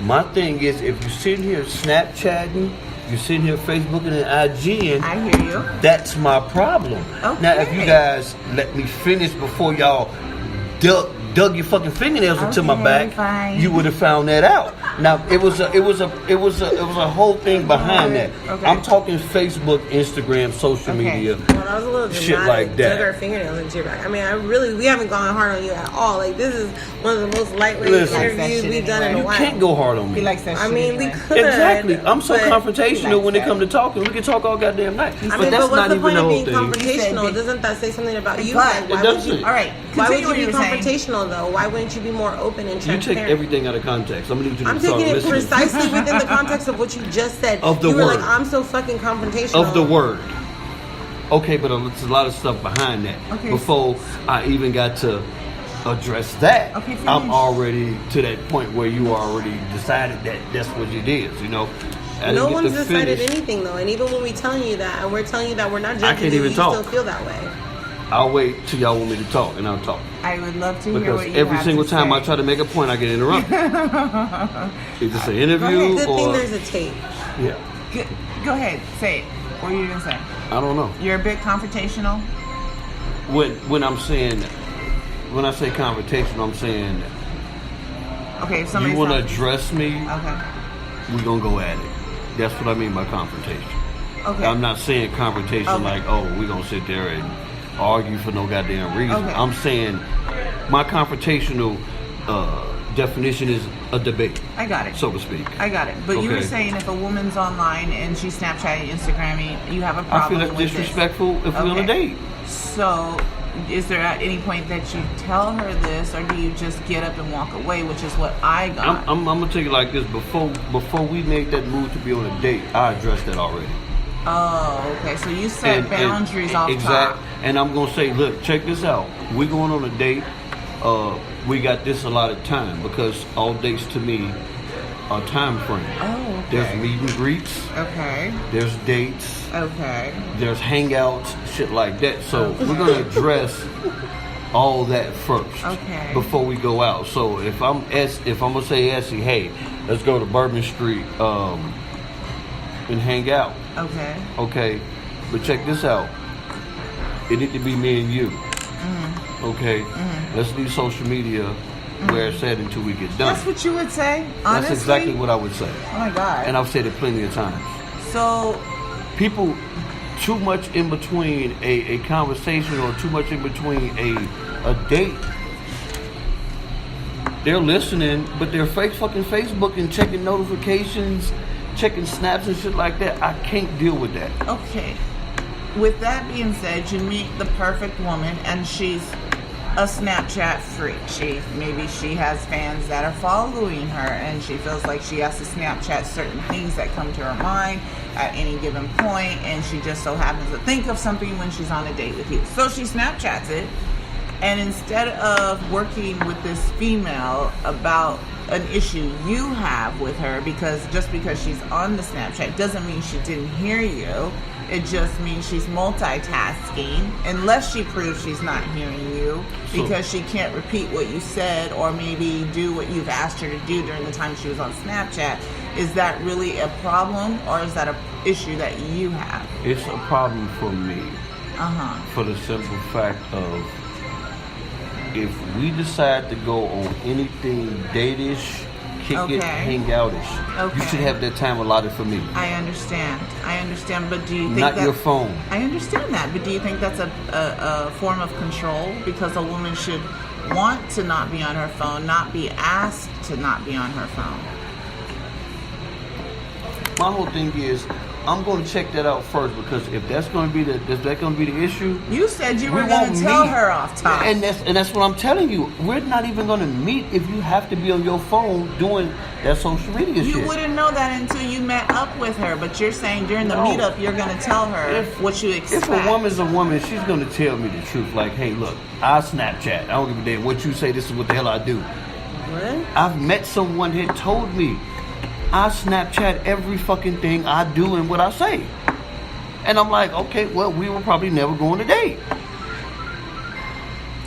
My thing is, if you're sitting here Snapchatting, you're sitting here Facebooking and IGing. I hear you. That's my problem. Okay. Now, if you guys let me finish before y'all dug your fucking fingernails into my back, fine. you would have found that out. Now, it was a whole thing behind that. Okay. I'm talking Facebook, Instagram, social media, Well, that was a little shit dramatic. like that. Dug our fingernails into your back. I mean, we haven't gone hard on you at all. Like, this is one of the most lightweight interviews we've done in a You while. can't go hard on me. He likes that shit. I mean, we could. Exactly. I'm so but- confrontational when it comes to talking. We can talk all goddamn night. I But mean, that's but what's not the even point the of whole being thing. confrontational? Doesn't that say something about you? But Like, it why would doesn't. you? All right. Why would Continue you what be you're saying. confrontational though? Why wouldn't you be more open and You transparent? take everything out of context. I'm gonna need you to I'm start taking it listening. precisely within the context of what you just said. Of the you were word. like, I'm so fucking confrontational. Of the word. Okay, but there's a lot of stuff behind that. Okay. Before I even got to address that, Okay, finish. I'm already to that point where you already decided that that's what it is, I No didn't get one's to decided finish. anything though, and even when we telling you that, and we're telling you that we're not I judging can't you, even you talk. still feel that way. I'll wait till y'all want me to talk, and I'll talk. I would love to hear Because what you every have single to time say. I try to make a point, I get interrupted. It's just an interview Good or thing there's a tape. yeah. Go ahead, say it. What are you gonna say? I don't know. You're a bit confrontational. When I'm saying, when I say confrontational, I'm saying Okay, if you somebody's want to talking- address me, Okay. we're gonna go at it. That's what I mean by confrontation. Okay. I'm not saying confrontation Okay. like, oh, we're gonna sit there and argue for no goddamn reason. Okay. I'm saying my confrontational definition is a debate, I got it. so to speak. I got it. But you were Okay. saying if a woman's online and she's Snapchatting, Instagramming, you have a I problem feel that's with this. disrespectful if we're on a date. So, is there at any point that you tell her this, or do you just get up and walk away, which is what I got? I'm gonna tell you like this. Before we made that move to be on a date, I addressed that already. Oh, okay. So you set boundaries off top. And I'm gonna say, look, check this out. We're going on a date. We got this allotted time because all dates to me are time frame. Oh, okay. There's meet and greets. Okay. There's dates. Okay. There's hangouts, shit like that. So we're gonna address all that first. Okay. Before we go out. So if I'm gonna say Essie, hey, let's go to Bourbon Street and hang out. Okay. Okay. But check this out. It need to be me and you. Okay. Let's leave social media where it's at until we get done. That's what you would say? Honestly? That's exactly what I would say. Oh my God. And I've said it plenty of times. So, People too much in between a conversation or too much in between a date. They're listening, but they're fucking Facebook and checking notifications, checking snaps and shit like that. I can't deal with that. okay. With that being said, you meet the perfect woman and she's a Snapchat freak. Maybe she has fans that are following her and she feels like she has to Snapchat certain things that come to her mind at any given point, and she just so happens to think of something when she's on a date with you. So she Snapchats it, and instead of working with this female about an issue you have with her, because just because she's on the Snapchat doesn't mean she didn't hear you. It just means she's multitasking, unless she proves she's not hearing you because she can't repeat what you said or maybe do what you've asked her to do during the time she was on Snapchat. Is that really a problem, or is that an issue that you have? It's a problem for me. For the simple fact of, if we decide to go on anything date-ish, kick it, hang out-ish, you should have that time allotted for me. I understand, but do you think not that, your phone? I understand that, but do you think that's a form of control? Because a woman should want to not be on her phone, not be asked to not be on her phone. My whole thing is, I'm going to check that out first, because if that's going to be the issue, you said you were going to tell her off top, and that's what I'm telling you. We're not even going to meet if you have to be on your phone doing that social media shit. You wouldn't know that until you met up with her, but you're saying during the meetup you're going to tell her what you expect. If a woman's a woman, she's going to tell me the truth. Like, hey, look, I Snapchat. I don't give a damn what you say. This is what the hell I do. What? I've met someone that told me I Snapchat every fucking thing I do and what I say. And I'm like, okay, well, we will probably never go on a date.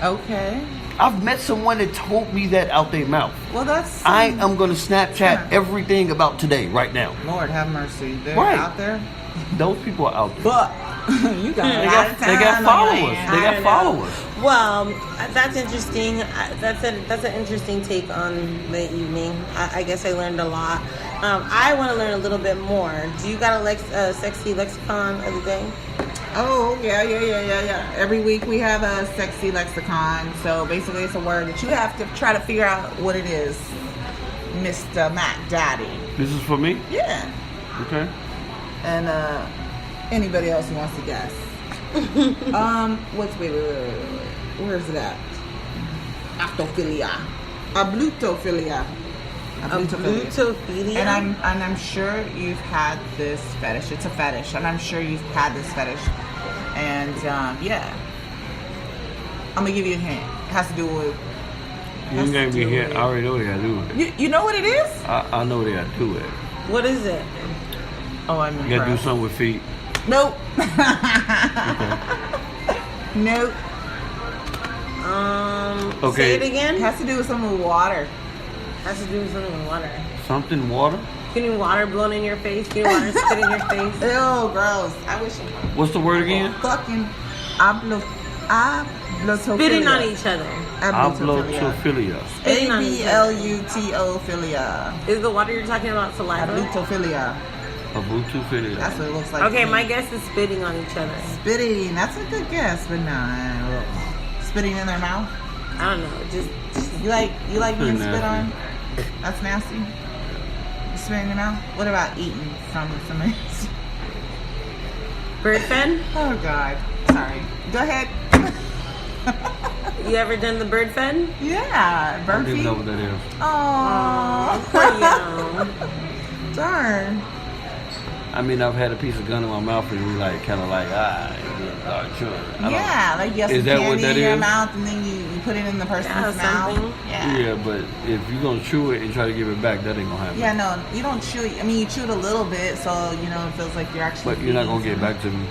Okay. I've met someone that told me that out their mouth. Well, that's... I am going to Snapchat everything about today, right now. Lord have mercy. They're right. out there. Those people are out there. But you got they got followers. They got followers. Well, that's interesting. That's an interesting take on the evening. I guess I learned a lot. I want to learn a little bit more. Do you got a sexy lexicon of the day? Oh, yeah. Every week we have a sexy lexicon. So basically it's a word that you have to try to figure out what it is, Mr. Mac Daddy. This is for me? Yeah. Okay. And anybody else who wants to guess. Wait. Where's it at? Ablutophilia. Ablutophilia. And I'm sure you've had this fetish. It's a fetish, and I'm sure you've had this fetish. And yeah, I'm gonna give you a hint. It has to do with. You ain't gonna be here. I already know what they gotta do with it. You know what it is? I know what they gotta do with it. What is it? Oh, I'm impressed. You gotta do something with feet. Nope. Okay. Nope. Okay. Say it again. It has to do with something with water. Has to do with something with water. Something water? Getting water blown in your face. Getting water spit in your face. Ew, gross. I wish. What's the word again? Fucking ablutophilia. Spitting on each other. Ablutophilia. Ablutophilia. Is the water you're talking about saliva? Ablutophilia. Ablutophilia. That's what it looks like. Okay, my guess is spitting on each other. Spitting. That's a good guess, but no. Spitting in their mouth. I don't know. Just you like being nasty. spit on? That's nasty. You spit in your mouth. What about eating from somebody else? bird fen? Oh God. Sorry. Go ahead. You ever done the bird fen? Yeah. I Bird don't even feet. know what that is. Oh. Darn. I mean, I've had a piece of gum in my mouth and we like kind of like chewing. Yeah, like you have Is some that candy what that in your is? mouth and then you put it in the person's mouth. something. Yeah, but if you're gonna chew it and try to give it back, that ain't gonna happen. Yeah, no, you don't chew it. I mean, you chew it a little bit, so it feels like you're actually. But you're not gonna get back to me.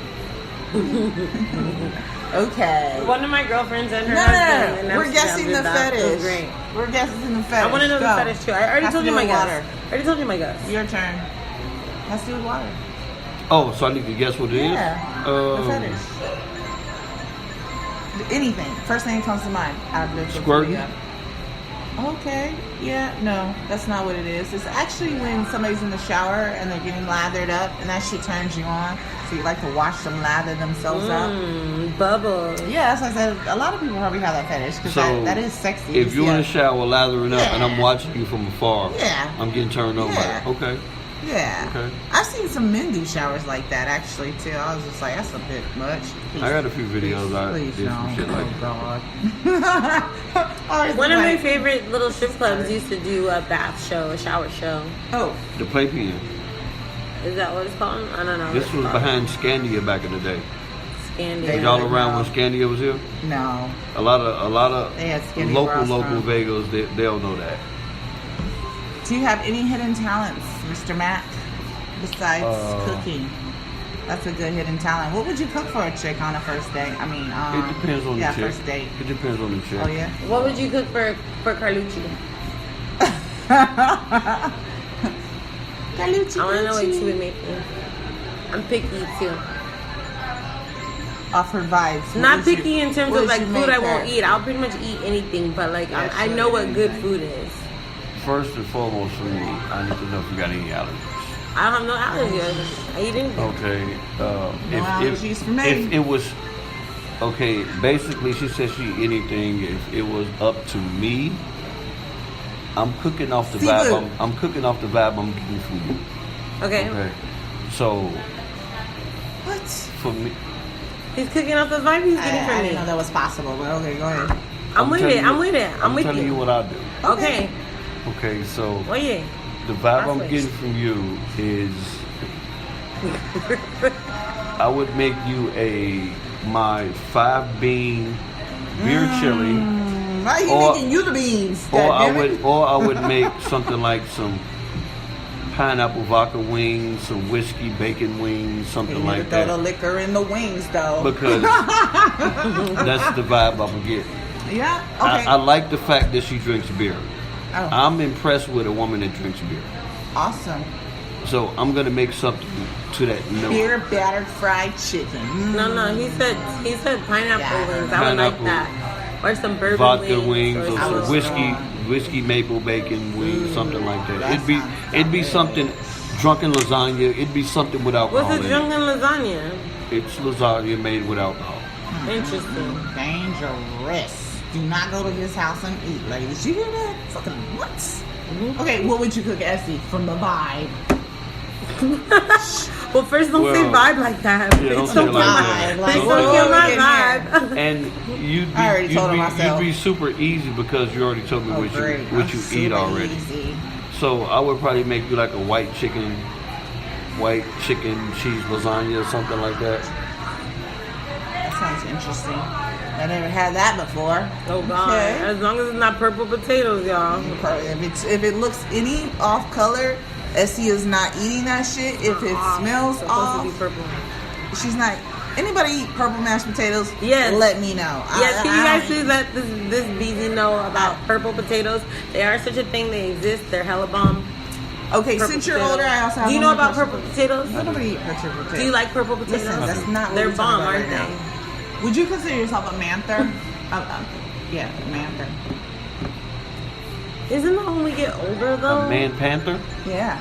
Okay. One of my girlfriends and her No. husband. in We're Amsterdam guessing did the that. It was fetish. great. We're guessing the fetish. I want to know the Go. fetish too. I already Has told to you do my with guess. water. I already told you my guess. Your turn. Has to do with water. Oh, so I need to guess what it is? Yeah. The fetish. Anything. First thing that comes to mind. Out of the Squirting? Okay. Yeah. No, that's not what it is. It's actually when somebody's in the shower and they're getting lathered up, and that shit turns you on. So you like to watch them lather themselves up. Bubbles. Yeah, that's what I said. A lot of people probably have that fetish because So, that is sexy. If you're in the Yeah. shower lathering up and I'm Yeah. watching you from afar, Yeah. I'm getting turned on by Yeah. it. Okay. Yeah. Okay. I've seen some men do showers like that actually too. I was just like, that's a bit much. I got a few videos I Please did some don't. shit like Oh God. One of my favorite little strip clubs used to do a bath show, a shower show. Oh, the playpen. Is that what it's called? I don't know. This was behind Scandia back in the day. Scandia. Was y'all around when Scandia was here? no. A lot of They had Scandia local restaurant. Vegos, they'll know that. Do you have any hidden talents, Mr. Mac, besides cooking? That's a good hidden talent. What would you cook for a chick on a first date? I mean, It depends on the chick. first date. It depends on the chick. Oh yeah. What would you cook for Carlucci? Carlucci, I want to know what Gucci. you would make me. I'm picky too. Off her vibes. What Not would picky you- in terms what of would like you food make I won't her? eat. I'll pretty much eat anything, but like Yeah, I sure, know what good anything. food is. First and foremost for me, I need to know if you got any allergies. I don't have no allergies. I eat anything. Okay. allergies for me. If it was okay, basically she said she eat anything. If it was up to me, I'm cooking off the vibe. Seafood. I'm cooking off the vibe I'm getting from you. Okay. Okay. So What? for me, He's cooking off the vibe he's getting I from didn't know me. that was possible, but okay, go ahead. I'm with telling it. you- I'm with it. I'm with telling you you. what I do. Okay. Okay, so Oh yeah. the vibe I'm Perfect. getting from you is I would make you my 5-bean beer chili, Why are you Or- making you the beans? or I goddammit? would make something like some pineapple vodka wings, some whiskey bacon wings, You something need like to throw the that. liquor in the wings, though. Because that's the vibe I'm getting. Yeah. Okay. I like the fact that she drinks beer. Oh, I'm impressed with a woman that drinks beer. awesome. So I'm gonna make something to that note. Beer battered fried chicken. No. He said pineapple Yeah. wings. I would like Pineapple. that. Or some bourbon Vodka wings or I some was whiskey maple bacon wings, something like that. that It'd be sounds something drunken lasagna. It'd be something with alcohol What's a in drunken lasagna? it. It's lasagna made with alcohol. Interesting. Dangerous. Do not go to his house and eat, ladies. You hear that? Fucking nuts. Okay, what would you cook, Essie, from the vibe? Well, first don't say Well, vibe like that. yeah, don't Please say it don't like kill that. my, please Like, don't what kill we my getting vibe. And I already told her myself. you'd be super easy because you already told me Oh, what great. you I'm eat super already. easy. So I would probably make you like a white chicken cheese lasagna or something like that. That sounds interesting. I never had that before. Oh God! Okay. As long as it's not purple potatoes, y'all. If it looks any off color, Essie is not eating that shit. If it smells It's supposed to be off, purple. she's not. Anybody eat purple mashed potatoes? Yes. Let me know. Yes, can you I guys don't please let this BZ know about purple potatoes? They are such a thing. They exist. They're hella bomb. Okay, Purple since you're potatoes. older, I also have Do you one know more about question. purple potatoes? Nobody eat purple potatoes. Do you like purple potatoes? Listen, that's not what They're we're talking bomb, about aren't right they? now. Would you consider yourself a manther? Yeah, manther. Isn't that when we get older though? A man panther, Yeah.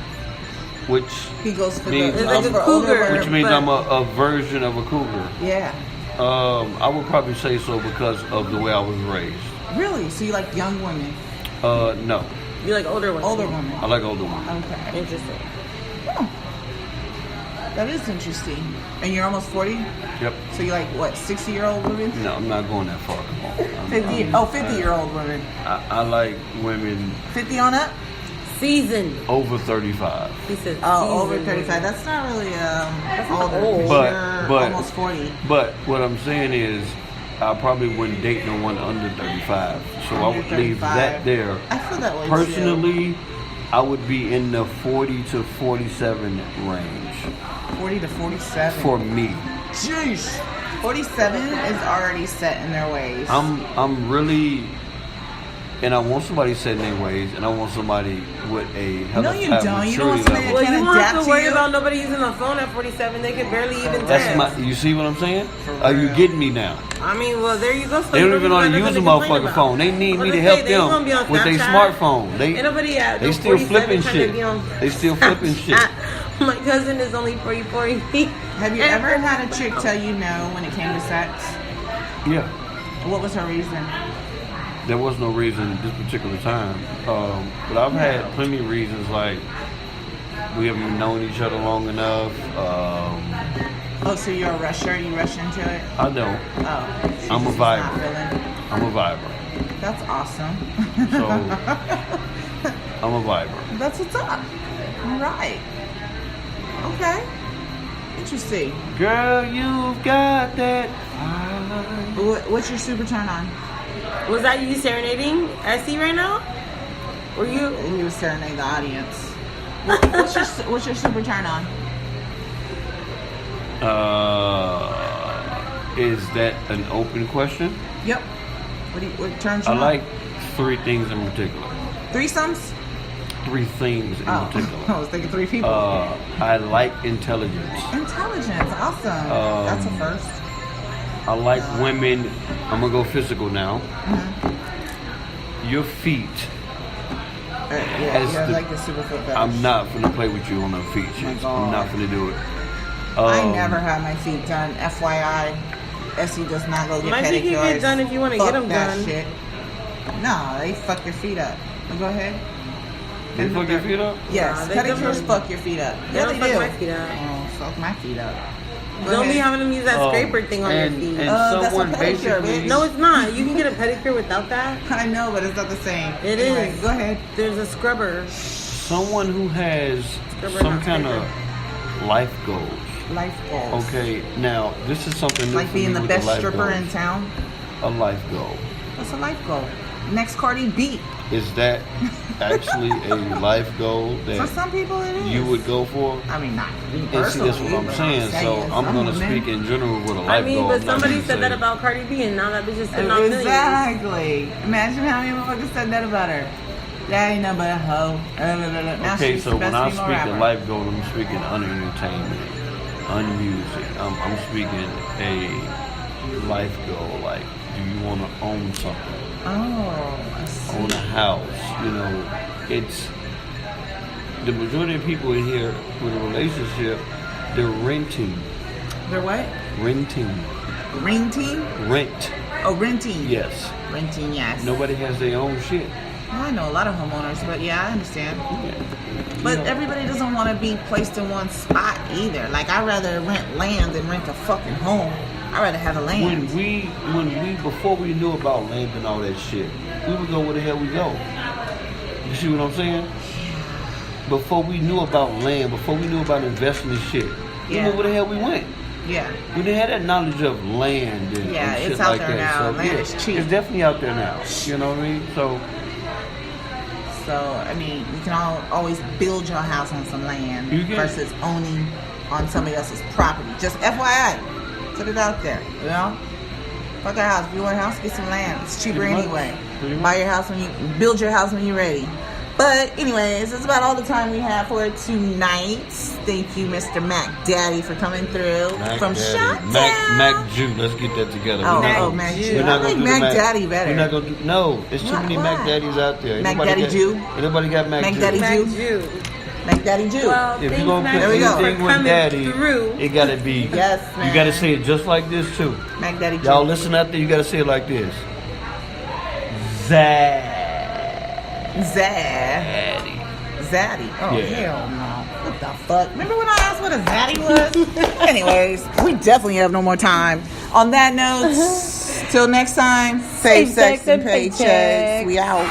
which He goes for Means the It's like a for cougar. older which women. means but- I'm a version of a cougar. Yeah. I would probably say so because of the way I was raised. Really? So you like young women? No, You like older ones? Older women? I like older women. Okay. Interesting. Oh. That is interesting. And you're almost 40? Yep. So you like, what, 60-year-old women? No, I'm not going that far. Come on. 50-year-old women. I like women 50 on up? Seasoned. over 35. He said. Oh, over seasoned. 35. That's not really not older. old. But- You're almost 40. But what I'm saying is, I probably wouldn't date no one under 35. So I would leave 35. that there. I feel that way too. Personally, I would be in the 40 to 47 range 40 to 47. for me. Jeez. 47 is already set in their ways. I'm really, and I want somebody set in their ways, and I want somebody with a hell No, of you a don't. You don't want maturity somebody level. Well, you won't have adapt to to worry you. about nobody using a phone at 47. They can barely even That's text. my. You see what I'm saying? For Are you real. getting me now? I mean, well, there you go. So They you don't even know how to got use a nothing complain motherfucking about. phone. They need I'm me gonna to say, help they ain't gonna be them on with their Snapchat. smartphone. Ain't nobody at They no still 47 flipping trying to shit. be on They still flipping shit. My cousin is only 44. Have you ever had a chick tell you no when it came to sex? Yeah. What was her reason? There was no reason at this particular time. But I've had plenty of reasons, like we haven't known each other long enough. Oh, so you're a rusher? You rush into it? I don't. Oh. she's I'm a just not viber. feeling- I'm a viber. That's awesome. So I'm a viber. That's what's up. All right. Okay. Interesting. Girl, you've got that. What's your super turn on? Was that you serenading Essie right now? Were you? You was serenading the audience. What's your super turn on? Is that an open question? Yep. What turns you I on? like three things in particular. Threesomes? Three things in Oh, particular. I was thinking three people. I like intelligence. Intelligence, awesome. That's a first. I like women. I'm gonna go physical now. Your feet. Yeah, As you have the- like the super foot fetish. I'm not gonna play with you on the feet. my Chicks. God. I'm not gonna do it. I never had my feet done. FYI, Essie does not go get My pedicures. feet can get done if you wanna Fuck get 'em that done. Shit. No, they fuck your feet up. Go ahead. They fuck your feet up? Yes, Nah, they pedicures definitely- fuck your feet up. They Yeah, don't they fuck do. my feet up. Oh, fuck my feet up. Go Don't be ahead. having them use that scraper thing on your and- feet. and That's a someone pedicure, basically. bitch. No, it's not. You can get a pedicure without that. I know, but it's not the same. It Anyway, is. Go ahead. There's a scrubber. Someone who has Scrubber, some not kind of life goals. Life goals. Okay, now this is something new Like for being me the with best life stripper goals. in town. A life goal. That's a life goal. Next Cardi B. Is that actually a life goal For that some people, it is. you would go for? I mean, not me And see, personally. that's what I'm but saying. So I'm some going to women. speak in general with a life I mean, goal. but I'm not somebody gonna said that say- about Cardi B, and now that bitch is sitting on millions. Exactly. Imagine how many motherfuckers said that about her. That ain't nothing but a hoe. Now Okay, she's so the when best I female speak rapper. of life goal, I'm speaking unentertainment, unmusic. I'm speaking a life goal. Like, do you want to own something? Oh, I see. Own a house? You know, it's the majority of people in here with a relationship. They're renting, They're what? renting, Renting? rent. Oh, renting. Yes. Renting, yes. Nobody has their own shit. Well, I know a lot of homeowners, but yeah, I understand. But You know, everybody doesn't want to be placed in one spot either. Like, I'd rather rent land than rent a fucking home. I'd rather have a land. when we before we knew about land and all that shit, we would go where the hell we go. You see what I'm saying? Before we knew about land, before we knew about investing in shit, we Yeah. knew where the hell we went. Yeah. We didn't have that knowledge of land and, Yeah, and shit it's out like there that. now. So, Land yeah, is cheap. It's definitely out there now. You know what I mean? So, I mean, you can always build your house on some land You can. versus owning on somebody else's property. Just FYI, put it out there. You know, fuck a house. If you want a house, get some land. It's cheaper Pretty much. anyway. Pretty much. Buy your house when you build your house when you're ready. But anyways, that's about all the time we have for tonight. Thank you, Mr. Mac Daddy, for coming through Mac from Daddy. Shottown. MacJu. Let's get that together. Oh, We're not oh, gonna- MacJu. we're I not like gonna do the Mac Daddy better. We're not gonna do. No, there's too many Why? Mac Daddies out there. Mac Anybody Daddy got- Jew? Anybody got Mac Mac Jew? Daddy Jew? MacJu. Mac Daddy Jew. Well, If you're thanks, gonna put There we go. MacJu, for anything with coming Daddy, through. it gotta be. Yes, man. You gotta say it just like this too. Mac Daddy Jew. Y'all listen out there. You gotta say it like this. Zaddy. Zaddy. Oh, Yeah. hell no. What the fuck? Remember when I asked what a zaddy was? Anyways, we definitely have no more time. On that note, till next time, safe sex and paychecks. We out.